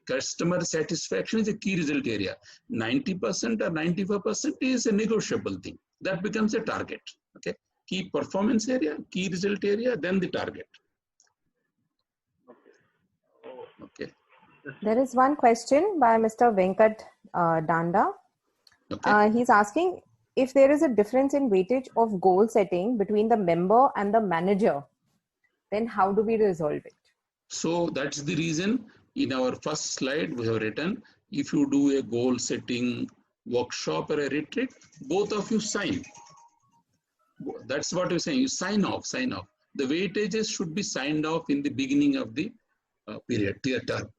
Customer satisfaction is a key result area. 90% or 95% is a negotiable thing. That becomes a target. Okay, key performance area, key result area, then the target. Okay. There is one question by Mr. Venkat Danda. Okay. He's asking if there is a difference in weightage of goal setting between the member and the manager, then how do we resolve it? So that's the reason in our first slide we have written, if you do a goal setting workshop or a retreat, both of you sign. That's what you're saying. You sign off. The weightages should be signed off in the beginning of the term.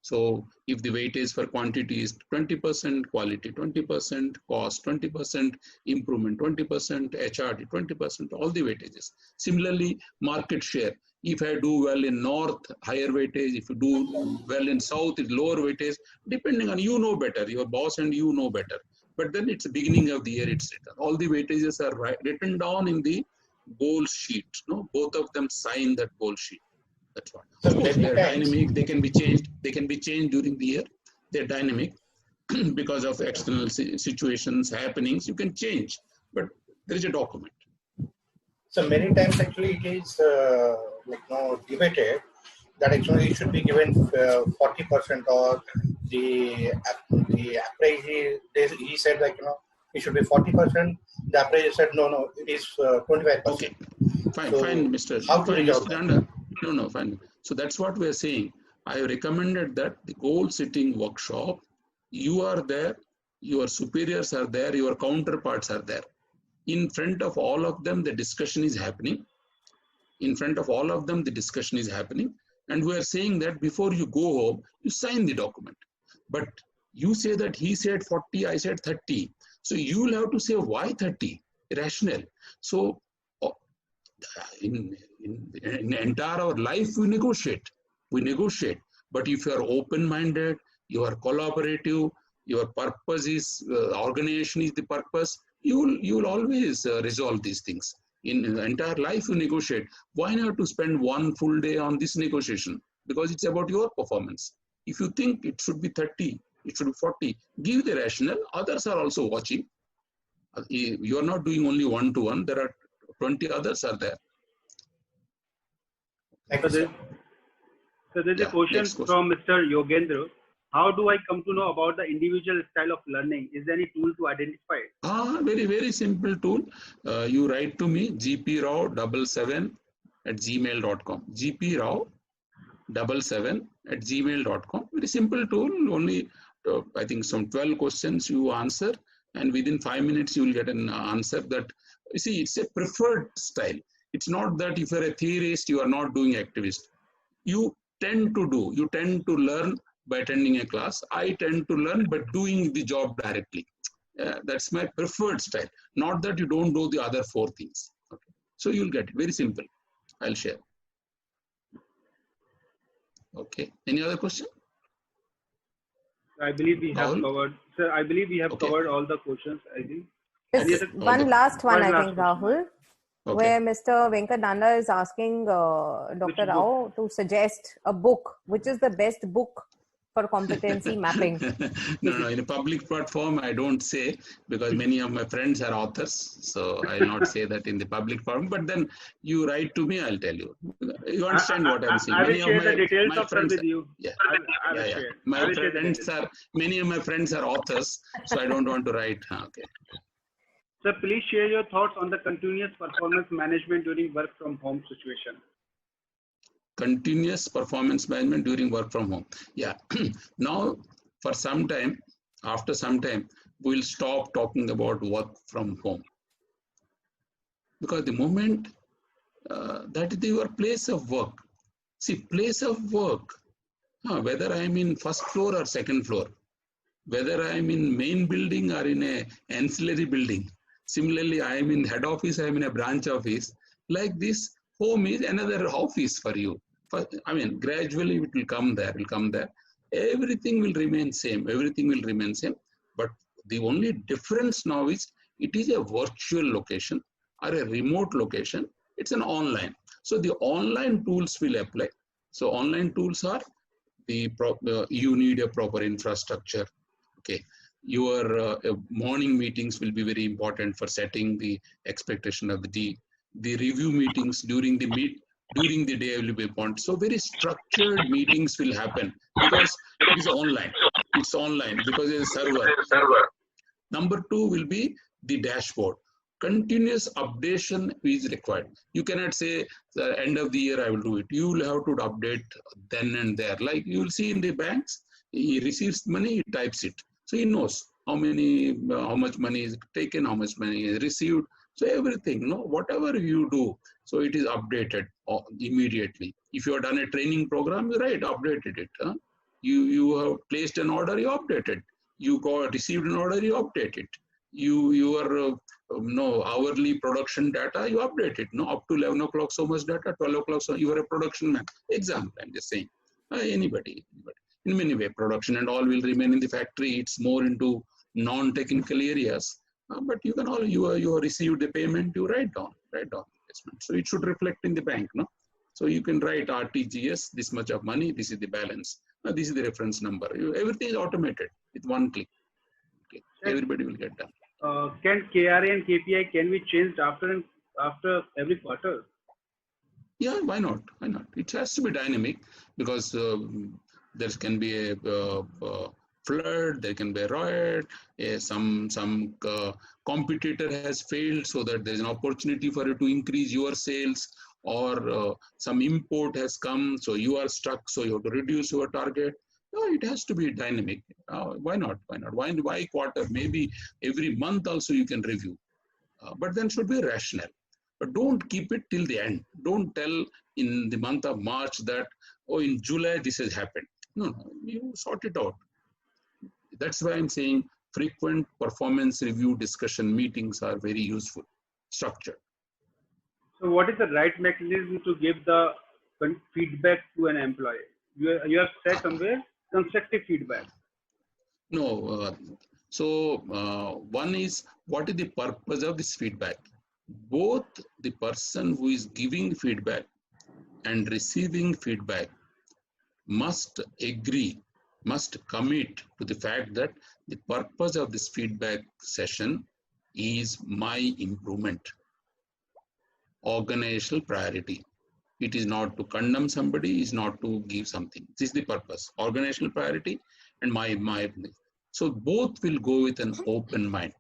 So if the weightage for quantity is 20%, quality 20%, cost 20%, improvement 20%, HRD 20%, all the weightages. Similarly, market share. If I do well in north, higher weightage. If you do well in south, it's lower weightage. Depending on, you know better, your boss and you know better. But then it's the beginning of the year, it's written. All the weightages are written down in the goal sheet. No, both of them sign that goal sheet. That's what. So of course, they're dynamic. They can be changed. They can be changed during the year. They're dynamic because of external situations, happenings. You can change, but there is a document. So many times, actually, it is debated that actually it should be given 40%, or the appraisal. He said it should be 40%. The appraiser said no, it is 25%. Okay, fine, Mr. How to resolve that? No, fine. So that's what we are saying. I have recommended that the goal setting workshop, you are there, your superiors are there, your counterparts are there. In front of all of them, the discussion is happening. And we are saying that before you go home, you sign the document. But you say that he said 40, I said 30. So you will have to say why 30, rational. So in entire our life, we negotiate. But if you are open-minded, you are collaborative, your purpose is, organization is the purpose, you will always resolve these things. In the entire life you negotiate. Why not to spend one full day on this negotiation? Because it's about your performance. If you think it should be 30, it should be 40, give the rationale. Others are also watching. You are not doing only one-to-one. There are 20 others are there. Thank you, sir. So there's a question from Mr. Yogendra. How do I come to know about the individual style of learning? Is there any tool to identify it? Very, very simple tool. You write to me, gprao77@gmail.com. gprao77@gmail.com. Very simple tool. Only, I think, some 12 questions you answer, and within 5 minutes you will get an answer. That, you see, it's a preferred style. It's not that if you're a theorist, you are not doing activist. You tend to learn by attending a class. I tend to learn by doing the job directly. That's my preferred style. Not that you don't do the other 4 things. Okay. So you'll get it. Very simple. I'll share. Okay. Any other question? I believe we have covered. Sir, I believe we have covered all the questions, I think. One last one, I think, Rahul. Okay. Where Mr. Venkat Danda is asking Dr. Rao to suggest a book. Which is the best book for competency mapping? No, in a public platform, I don't say, because many of my friends are authors. So I'll not say that in the public forum. But then you write to me, I'll tell you. You understand what I'm saying? I will share the details of friends with you. Yeah. Many of my friends are authors, so I don't want to write. Okay. Sir, please share your thoughts on the continuous performance management during work from home situation. Continuous performance management during work from home. Yeah. Now, for some time, after some time, we'll stop talking about work from home. Because the moment that is your place of work. See, place of work, whether I'm in first floor or second floor, whether I'm in main building or in a ancillary building. Similarly, I am in head office, I am in a branch office. Like this, home is another office for you. I mean, gradually it will come there, Everything will remain same. But the only difference now is it is a virtual location or a remote location. It's an online. So the online tools will apply. So online tools are you need a proper infrastructure. Okay. Your morning meetings will be very important for setting the expectation of the day. The review meetings during the day will be important. So very structured meetings will happen because it is online. It's online because it's a server. Number 2 will be the dashboard. Continuous updation is required. You cannot say the end of the year I will do it. You will have to update then and there. Like you will see in the banks, he receives money, he types it. So he knows how much money is taken, how much money is received. So everything, whatever you do, so it is updated immediately. If you have done a training program, right, updated it. You have placed an order, you update it. You received an order, you update it. Your hourly production data, you update it. Up to 11 o'clock so much data, 12 o'clock so you are a production man. Example, I'm just saying. Anybody. In many ways, production and all will remain in the factory. It's more into non-technical areas. But you can you have received the payment, you write down investment. So it should reflect in the bank, So you can write RTGS, this much of money, this is the balance. This is the reference number. Everything is automated with one click. Okay. Everybody will get done. Can KRA and KPI can be changed after every quarter? Yeah, why not? It has to be dynamic because there can be a flood, there can be a riot, some competitor has failed, so that there's an opportunity for you to increase your sales, or some import has come, so you are stuck, so you have to reduce your target. No, it has to be dynamic. Why not? Why quarter? Maybe every month also you can review, but then should be rational. But don't keep it till the end. Don't tell in the month of March that, in July this has happened. No, you sort it out. That's why I'm saying frequent performance review discussion meetings are very useful, structured. So what is the right mechanism to give the feedback to an employee? You have said somewhere constructive feedback. No. One is, what is the purpose of this feedback? Both the person who is giving feedback and receiving feedback must agree, must commit to the fact that the purpose of this feedback session is my improvement, organizational priority. It is not to condemn somebody, is not to give something. This is the purpose, organizational priority and my. So both will go with an open mind.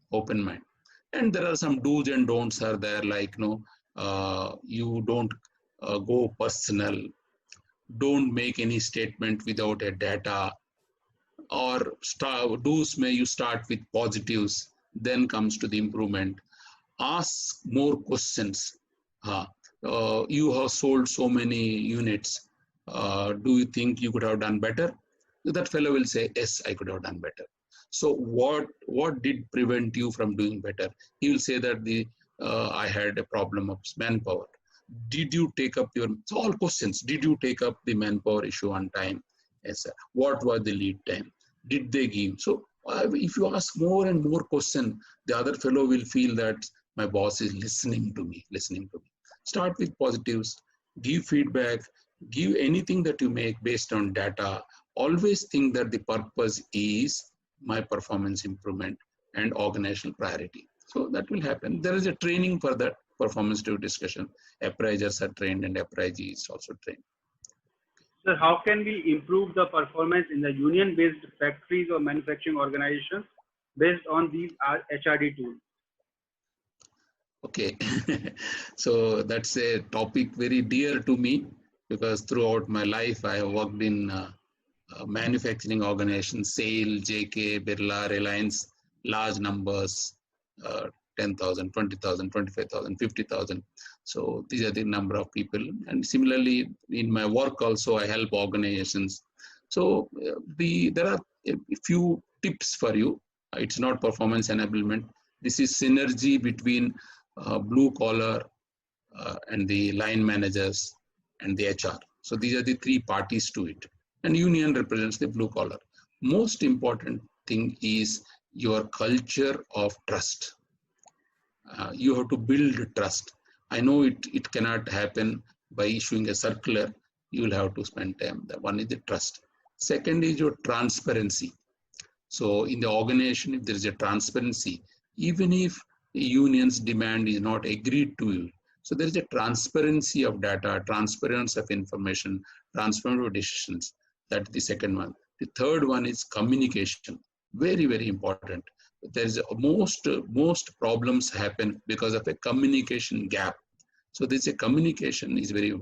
And there are some do's and don'ts are there, like, you don't go personal, don't make any statement without a data, or do's may you start with positives, then comes to the improvement. Ask more questions. You have sold so many units. Do you think you could have done better? That fellow will say, yes, I could have done better. So what did prevent you from doing better? He will say that I had a problem of manpower. Did you take up so all questions, did you take up the manpower issue on time? Yes, sir. What was the lead time? Did they give? So if you ask more and more questions, the other fellow will feel that my boss is listening to me. Start with positives, give feedback, give anything that you make based on data. Always think that the purpose is my performance improvement and organizational priority. So that will happen. There is a training for that performance review discussion. Appraisers are trained and appraisee is also trained. Sir, how can we improve the performance in the union-based factories or manufacturing organizations based on these HRD tools? Okay, so that's a topic very dear to me, because throughout my life I have worked in manufacturing organizations, SAIL, JK, Birla, Reliance, large numbers, 10,000, 20,000, 25,000, 50,000. So these are the number of people. And similarly, in my work also, I help organizations. So there are a few tips for you. It's not performance enablement. This is synergy between blue collar and the line managers and the HR. So these are the three parties to it. And union represents the blue collar. Most important thing is your culture of trust. You have to build trust. I know it cannot happen by issuing a circular. You will have to spend time. The one is the trust. Second is your transparency. So in the organization, if there is a transparency, even if the union's demand is not agreed to you, so there is a transparency of data, transparency of information, transparency of decisions. That's the second one. The third one is communication. Very, very important. There is most problems happen because of a communication gap. So there's a communication is very.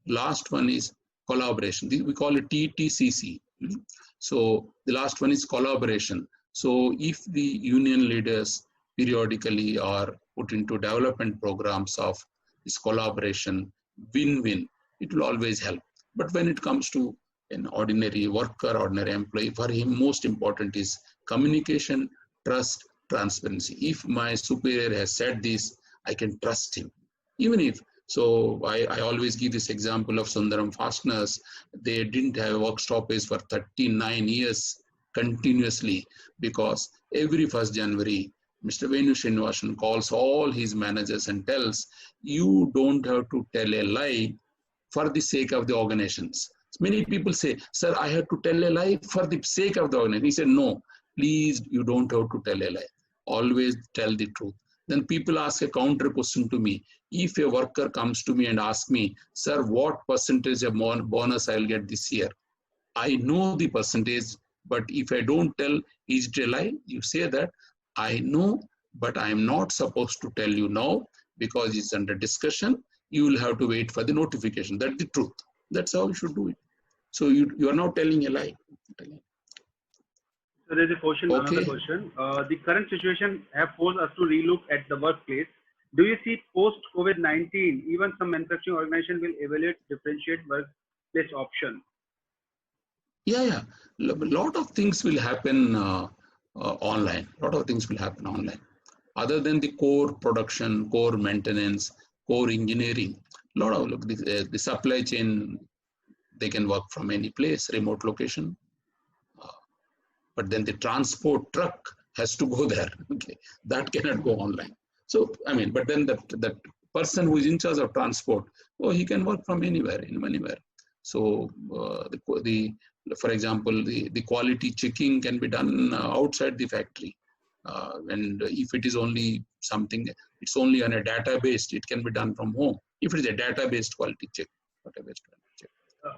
Last one is collaboration. We call it TTCC. So the last one is collaboration. So if the union leaders periodically are put into development programs of this collaboration, win-win, it will always help. But when it comes to an ordinary worker, ordinary employee, for him most important is communication, trust, transparency. If my superior has said this, I can trust him. Even if, so I always give this example of Sundaram Fasteners. They didn't have work stoppage for 39 years continuously, because every 1st January, Mr. Venu Srinivasan calls all his managers and tells, you don't have to tell a lie for the sake of the organizations. Many people say, sir, I have to tell a lie for the sake of the organization. He said, no, please, you don't have to tell a lie. Always tell the truth. Then people ask a counter question to me. If a worker comes to me and asks me, sir, what percentage of bonus I will get this year? I know the percentage, but if I don't tell, is it a lie? You say that, I know, but I am not supposed to tell you now because it's under discussion. You will have to wait for the notification. That's the truth. That's how you should do it. So you are not telling a lie. So there's a question, okay. Another question. The current situation have forced us to relook at the workplace. Do you see post-COVID-19, even some manufacturing organization will evaluate differentiate workplace option? Yeah. A lot of things will happen online. A lot of things will happen online. Other than the core production, core maintenance, core engineering, a lot of the supply chain they can work from any place, remote location. But then the transport truck has to go there. Okay, that cannot go online. So I mean, but then that person who is in charge of transport, he can work from anywhere, anywhere. So for example, the quality checking can be done outside the factory. And if it is only something, it's only on a database, it can be done from home. If it is a database quality check,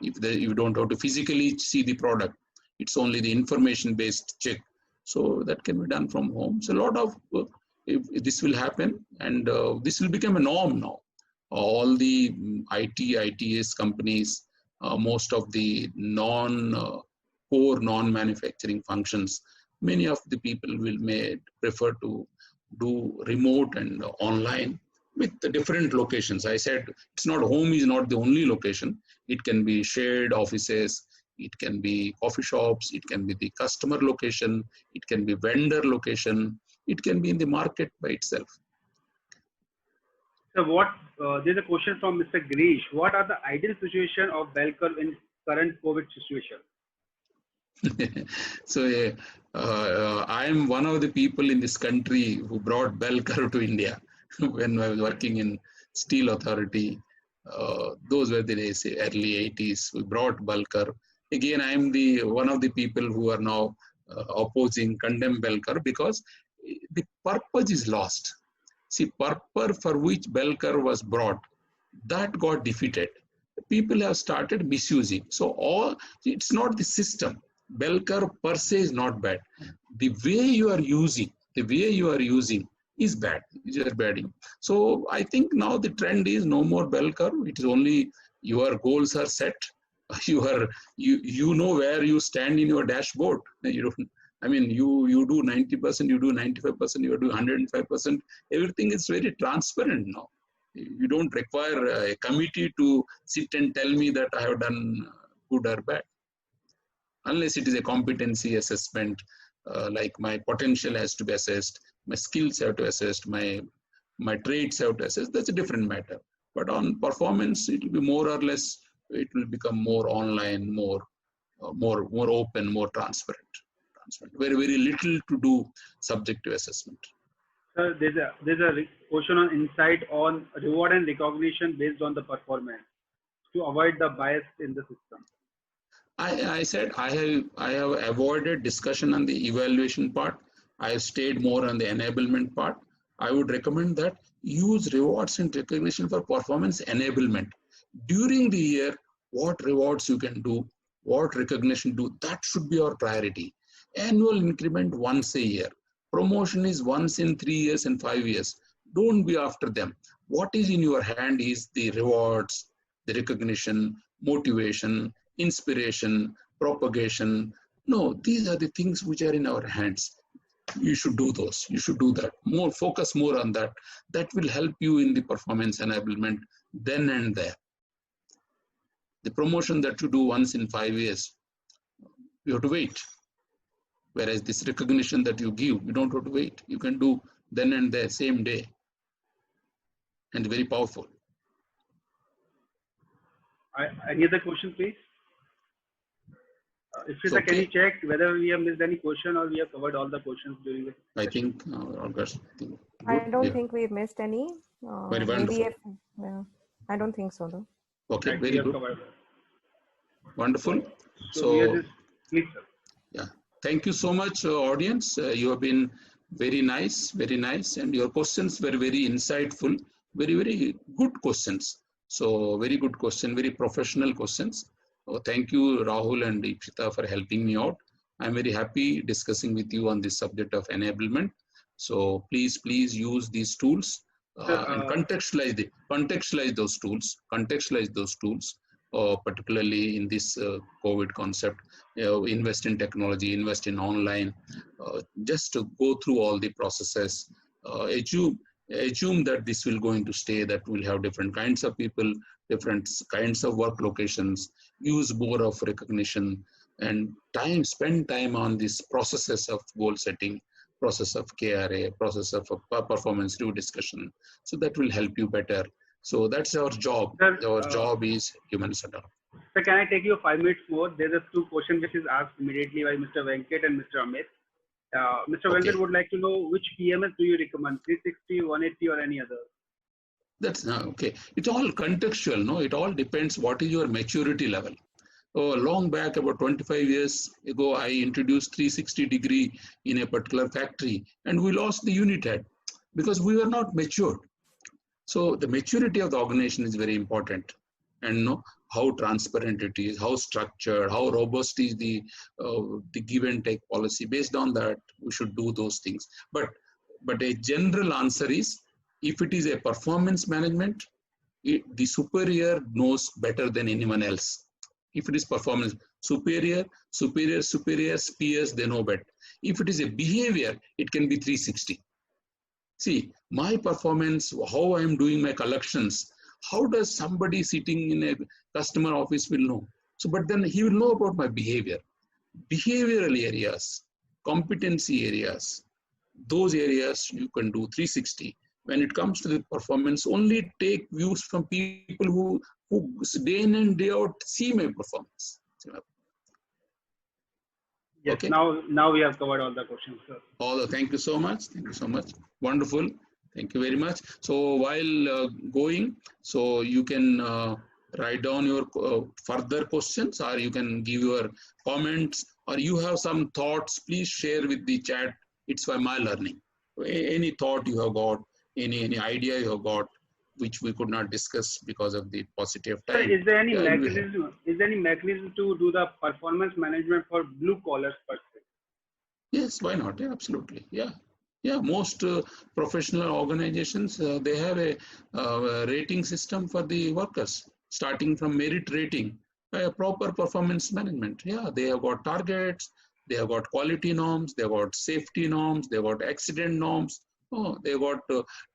if you don't have to physically see the product, it's only the information based check. So that can be done from home. So a lot of if this will happen, and this will become a norm now. All the ITS companies, most of the core non-manufacturing functions, many of the people may prefer to do remote and online with the different locations. I said it's not, home is not the only location. It can be shared offices, it can be coffee shops, it can be the customer location, it can be vendor location, it can be in the market by itself. So there's a question from Mr. Girish. What are the ideal situation of bell curve in current COVID situation? So I am one of the people in this country who brought bell curve to India when I was working in Steel Authority. Those were the days, early 80s. We brought bell curve. Again, I am one of the people who are now condemn bell curve, because the purpose is lost. See, purpose for which bell curve was brought, that got defeated. People have started misusing. So it's not the system. Bell curve per se is not bad. The way you are using is bad. So I think now the trend is no more bell curve. It is only your goals are set. You know where you stand in your dashboard. You do 90%, you do 95%, you do 105%. Everything is very transparent now. You don't require a committee to sit and tell me that I have done good or bad. Unless it is a competency assessment, like my potential has to be assessed, my skills have to be assessed, my traits have to be assessed, that's a different matter. But on performance, it will be more or less, it will become more online, more open, more transparent. Very, very little to do subjective assessment. Sir, there's a question on insight on reward and recognition based on the performance to avoid the bias in the system. I said I have avoided discussion on the evaluation part. I have stayed more on the enablement part. I would recommend that use rewards and recognition for performance enablement. During the year, what rewards you can do, what recognition do, that should be our priority. Annual increment once a year. Promotion is once in 3 years and 5 years. Don't be after them. What is in your hand is the rewards, the recognition, motivation, inspiration, propagation. No, these are the things which are in our hands. You should do those. You should do that. Focus more on that. That will help you in the performance enablement then and there. The promotion that you do once in 5 years, you have to wait. Whereas this recognition that you give, you don't have to wait. You can do then and there, same day. And very powerful. Any other question, please? Ishita, can you check whether we have missed any question or we have covered all the questions during the session? I think, I don't think we've missed any. Very wonderful. I don't think so, though. Okay, very good. Wonderful. So please, sir. Yeah. Thank you so much, audience. You have been very nice, and your questions were very insightful, very, very good questions. So very good question, very professional questions. Thank you, Rahul and Ishita, for helping me out. I'm very happy discussing with you on this subject of enablement. So please use these tools and contextualize those tools, particularly in this COVID concept. Invest in technology, invest in online, just to go through all the processes. Assume that this will going to stay, that we'll have different kinds of people, different kinds of work locations, use more of recognition and spend time on these processes of goal setting, process of KRA, process of performance review discussion. So that will help you better So that's our job. Sir, Our job is human centered. Sir, can I take you 5 minutes more? There's a 2 questions which is asked immediately by Mr. Venkat and Mr. Amit. Mr. Okay. Venkat would like to know which PMS do you recommend, 360, 180 or any other? That's okay. It's all contextual, no? It all depends what is your maturity level. Oh, long back, about 25 years ago, I introduced 360-degree in a particular factory, and we lost the unit head because we were not matured. So the maturity of the organization is very important, and know how transparent it is, how structured, how robust is the give and take policy. Based on that, we should do those things. But a general answer is, if it is a performance management, the superior knows better than anyone else. If it is performance, superiors, peers, they know better. If it is a behavior, it can be 360. See, my performance, how I am doing my collections, how does somebody sitting in a customer office will know? So, but then he will know about my behavior. Behavioral areas, competency areas, those areas you can do 360. When it comes to the performance, only take views from people who day in and day out see my performance. Yes, okay. Now we have covered all the questions, sir. Thank you so much. Thank you so much. Wonderful. Thank you very much. So while going, so you can write down your further questions, or you can give your comments, or you have some thoughts, please share with the chat. It's for my learning. Any thought you have got, any idea you have got, which we could not discuss because of the paucity of time. Sir, is there any mechanism? Is there any mechanism to do the performance management for blue collars per se? Yes, why not? Yeah, absolutely. Yeah. Most professional organizations they have a rating system for the workers, starting from merit rating, a proper performance management. Yeah, they have got targets, they have got quality norms, they have got safety norms, they have got accident norms. Oh, they got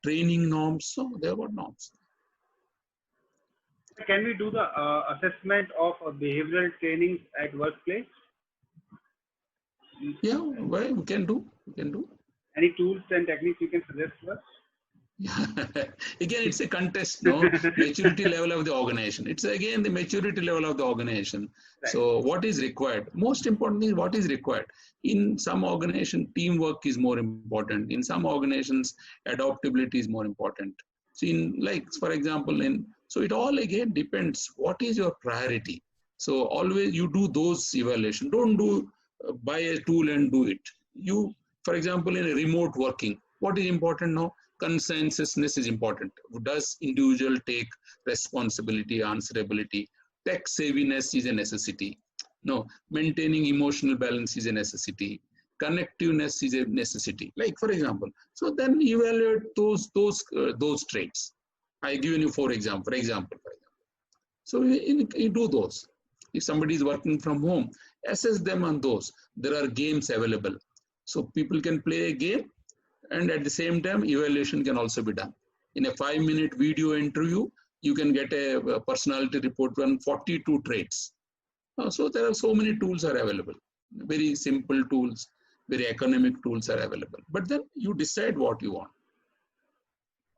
training norms. So they have got norms. Can we do the assessment of behavioral trainings at workplace? Yeah, well, we can do. Any tools and techniques you can suggest to us? Again, it's a contest, no? Maturity level of the organization. It's again the maturity level of the organization. Right. So what is required? Most importantly, what is required? In some organization, teamwork is more important. In some organizations, adaptability is more important. So for example, so it all again depends. What is your priority? So always you do those evaluation. Don't do buy a tool and do it. You, for example, in a remote working, what is important now? Consensusness is important. Does individual take responsibility, answerability? Tech savviness is a necessity. No, maintaining emotional balance is a necessity. Connectiveness is a necessity. Like for example, so then evaluate those traits. I given you for example. So you do those. If somebody is working from home, assess them on those. There are games available, so people can play a game. And at the same time, evaluation can also be done. In a 5-minute video interview, you can get a personality report on 42 traits. So there are so many tools are available. Very simple tools, very economic tools are available. But then you decide what you want.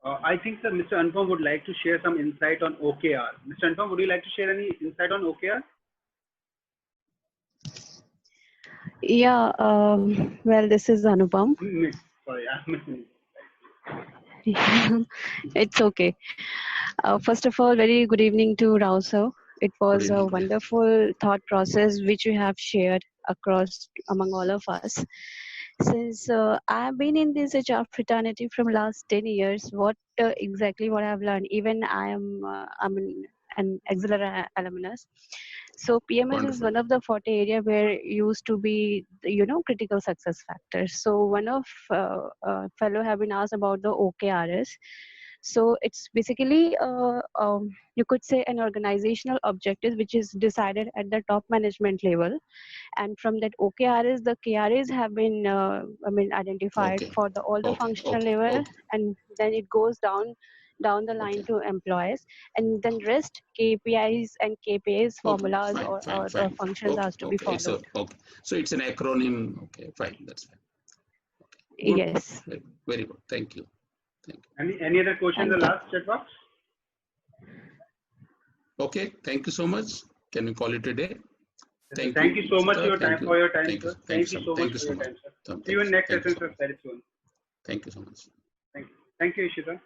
I think, sir, Mr. Anupam would like to share some insight on OKR. Mr. Anupam, would you like to share any insight on OKR? Yeah, well, this is Anupam. Sorry, I'm missing. It's okay. First of all, very good evening to Rao sir. It was a wonderful thought process which you have shared across among all of us. Since I've been in this HR fraternity from last 10 years, exactly what I've learned, even I'm an auxiliary alumnus. So PMS Wonderful. Is one of the 40 area where used to be, critical success factors. So one of fellow have been asked about the OKRs. So it's basically, you could say, an organizational objective which is decided at the top management level. And from that OKRs, the KRAs have been, identified for all the functional level, and then it goes down the line to employees, and then rest KPIs and KPIs formulas or the functions has to be followed. So it's an acronym. Okay, fine, that's fine. Yes. Very good. Thank you. Any other question in the last chat box? Okay, thank you so much. Can we call it a day? Thank you so much sir. for your time, sir. Thank you so much Thank for you your so time, sir. much. See you in next session, sir, very soon. Thank you so much. Thank you, Ishita.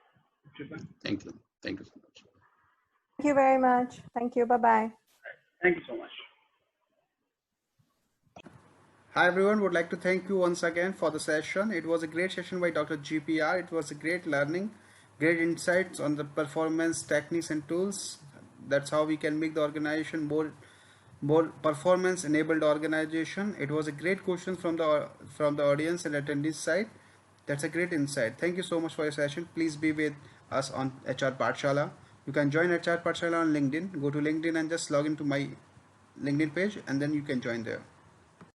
Thank you. Thank you so much. Thank you very much. Thank you. Bye-bye. Thank you so much. Hi everyone, would like to thank you once again for the session. It was a great session by Dr. GPR. It was a great learning, great insights on the performance techniques and tools. That's how we can make the organization more performance enabled organization. It was a great question from the audience and attendees side. That's a great insight. Thank you so much for your session. Please be with us on HR Pathshala. You can join HR Pathshala on LinkedIn. Go to LinkedIn and just log into my LinkedIn page and then you can join there.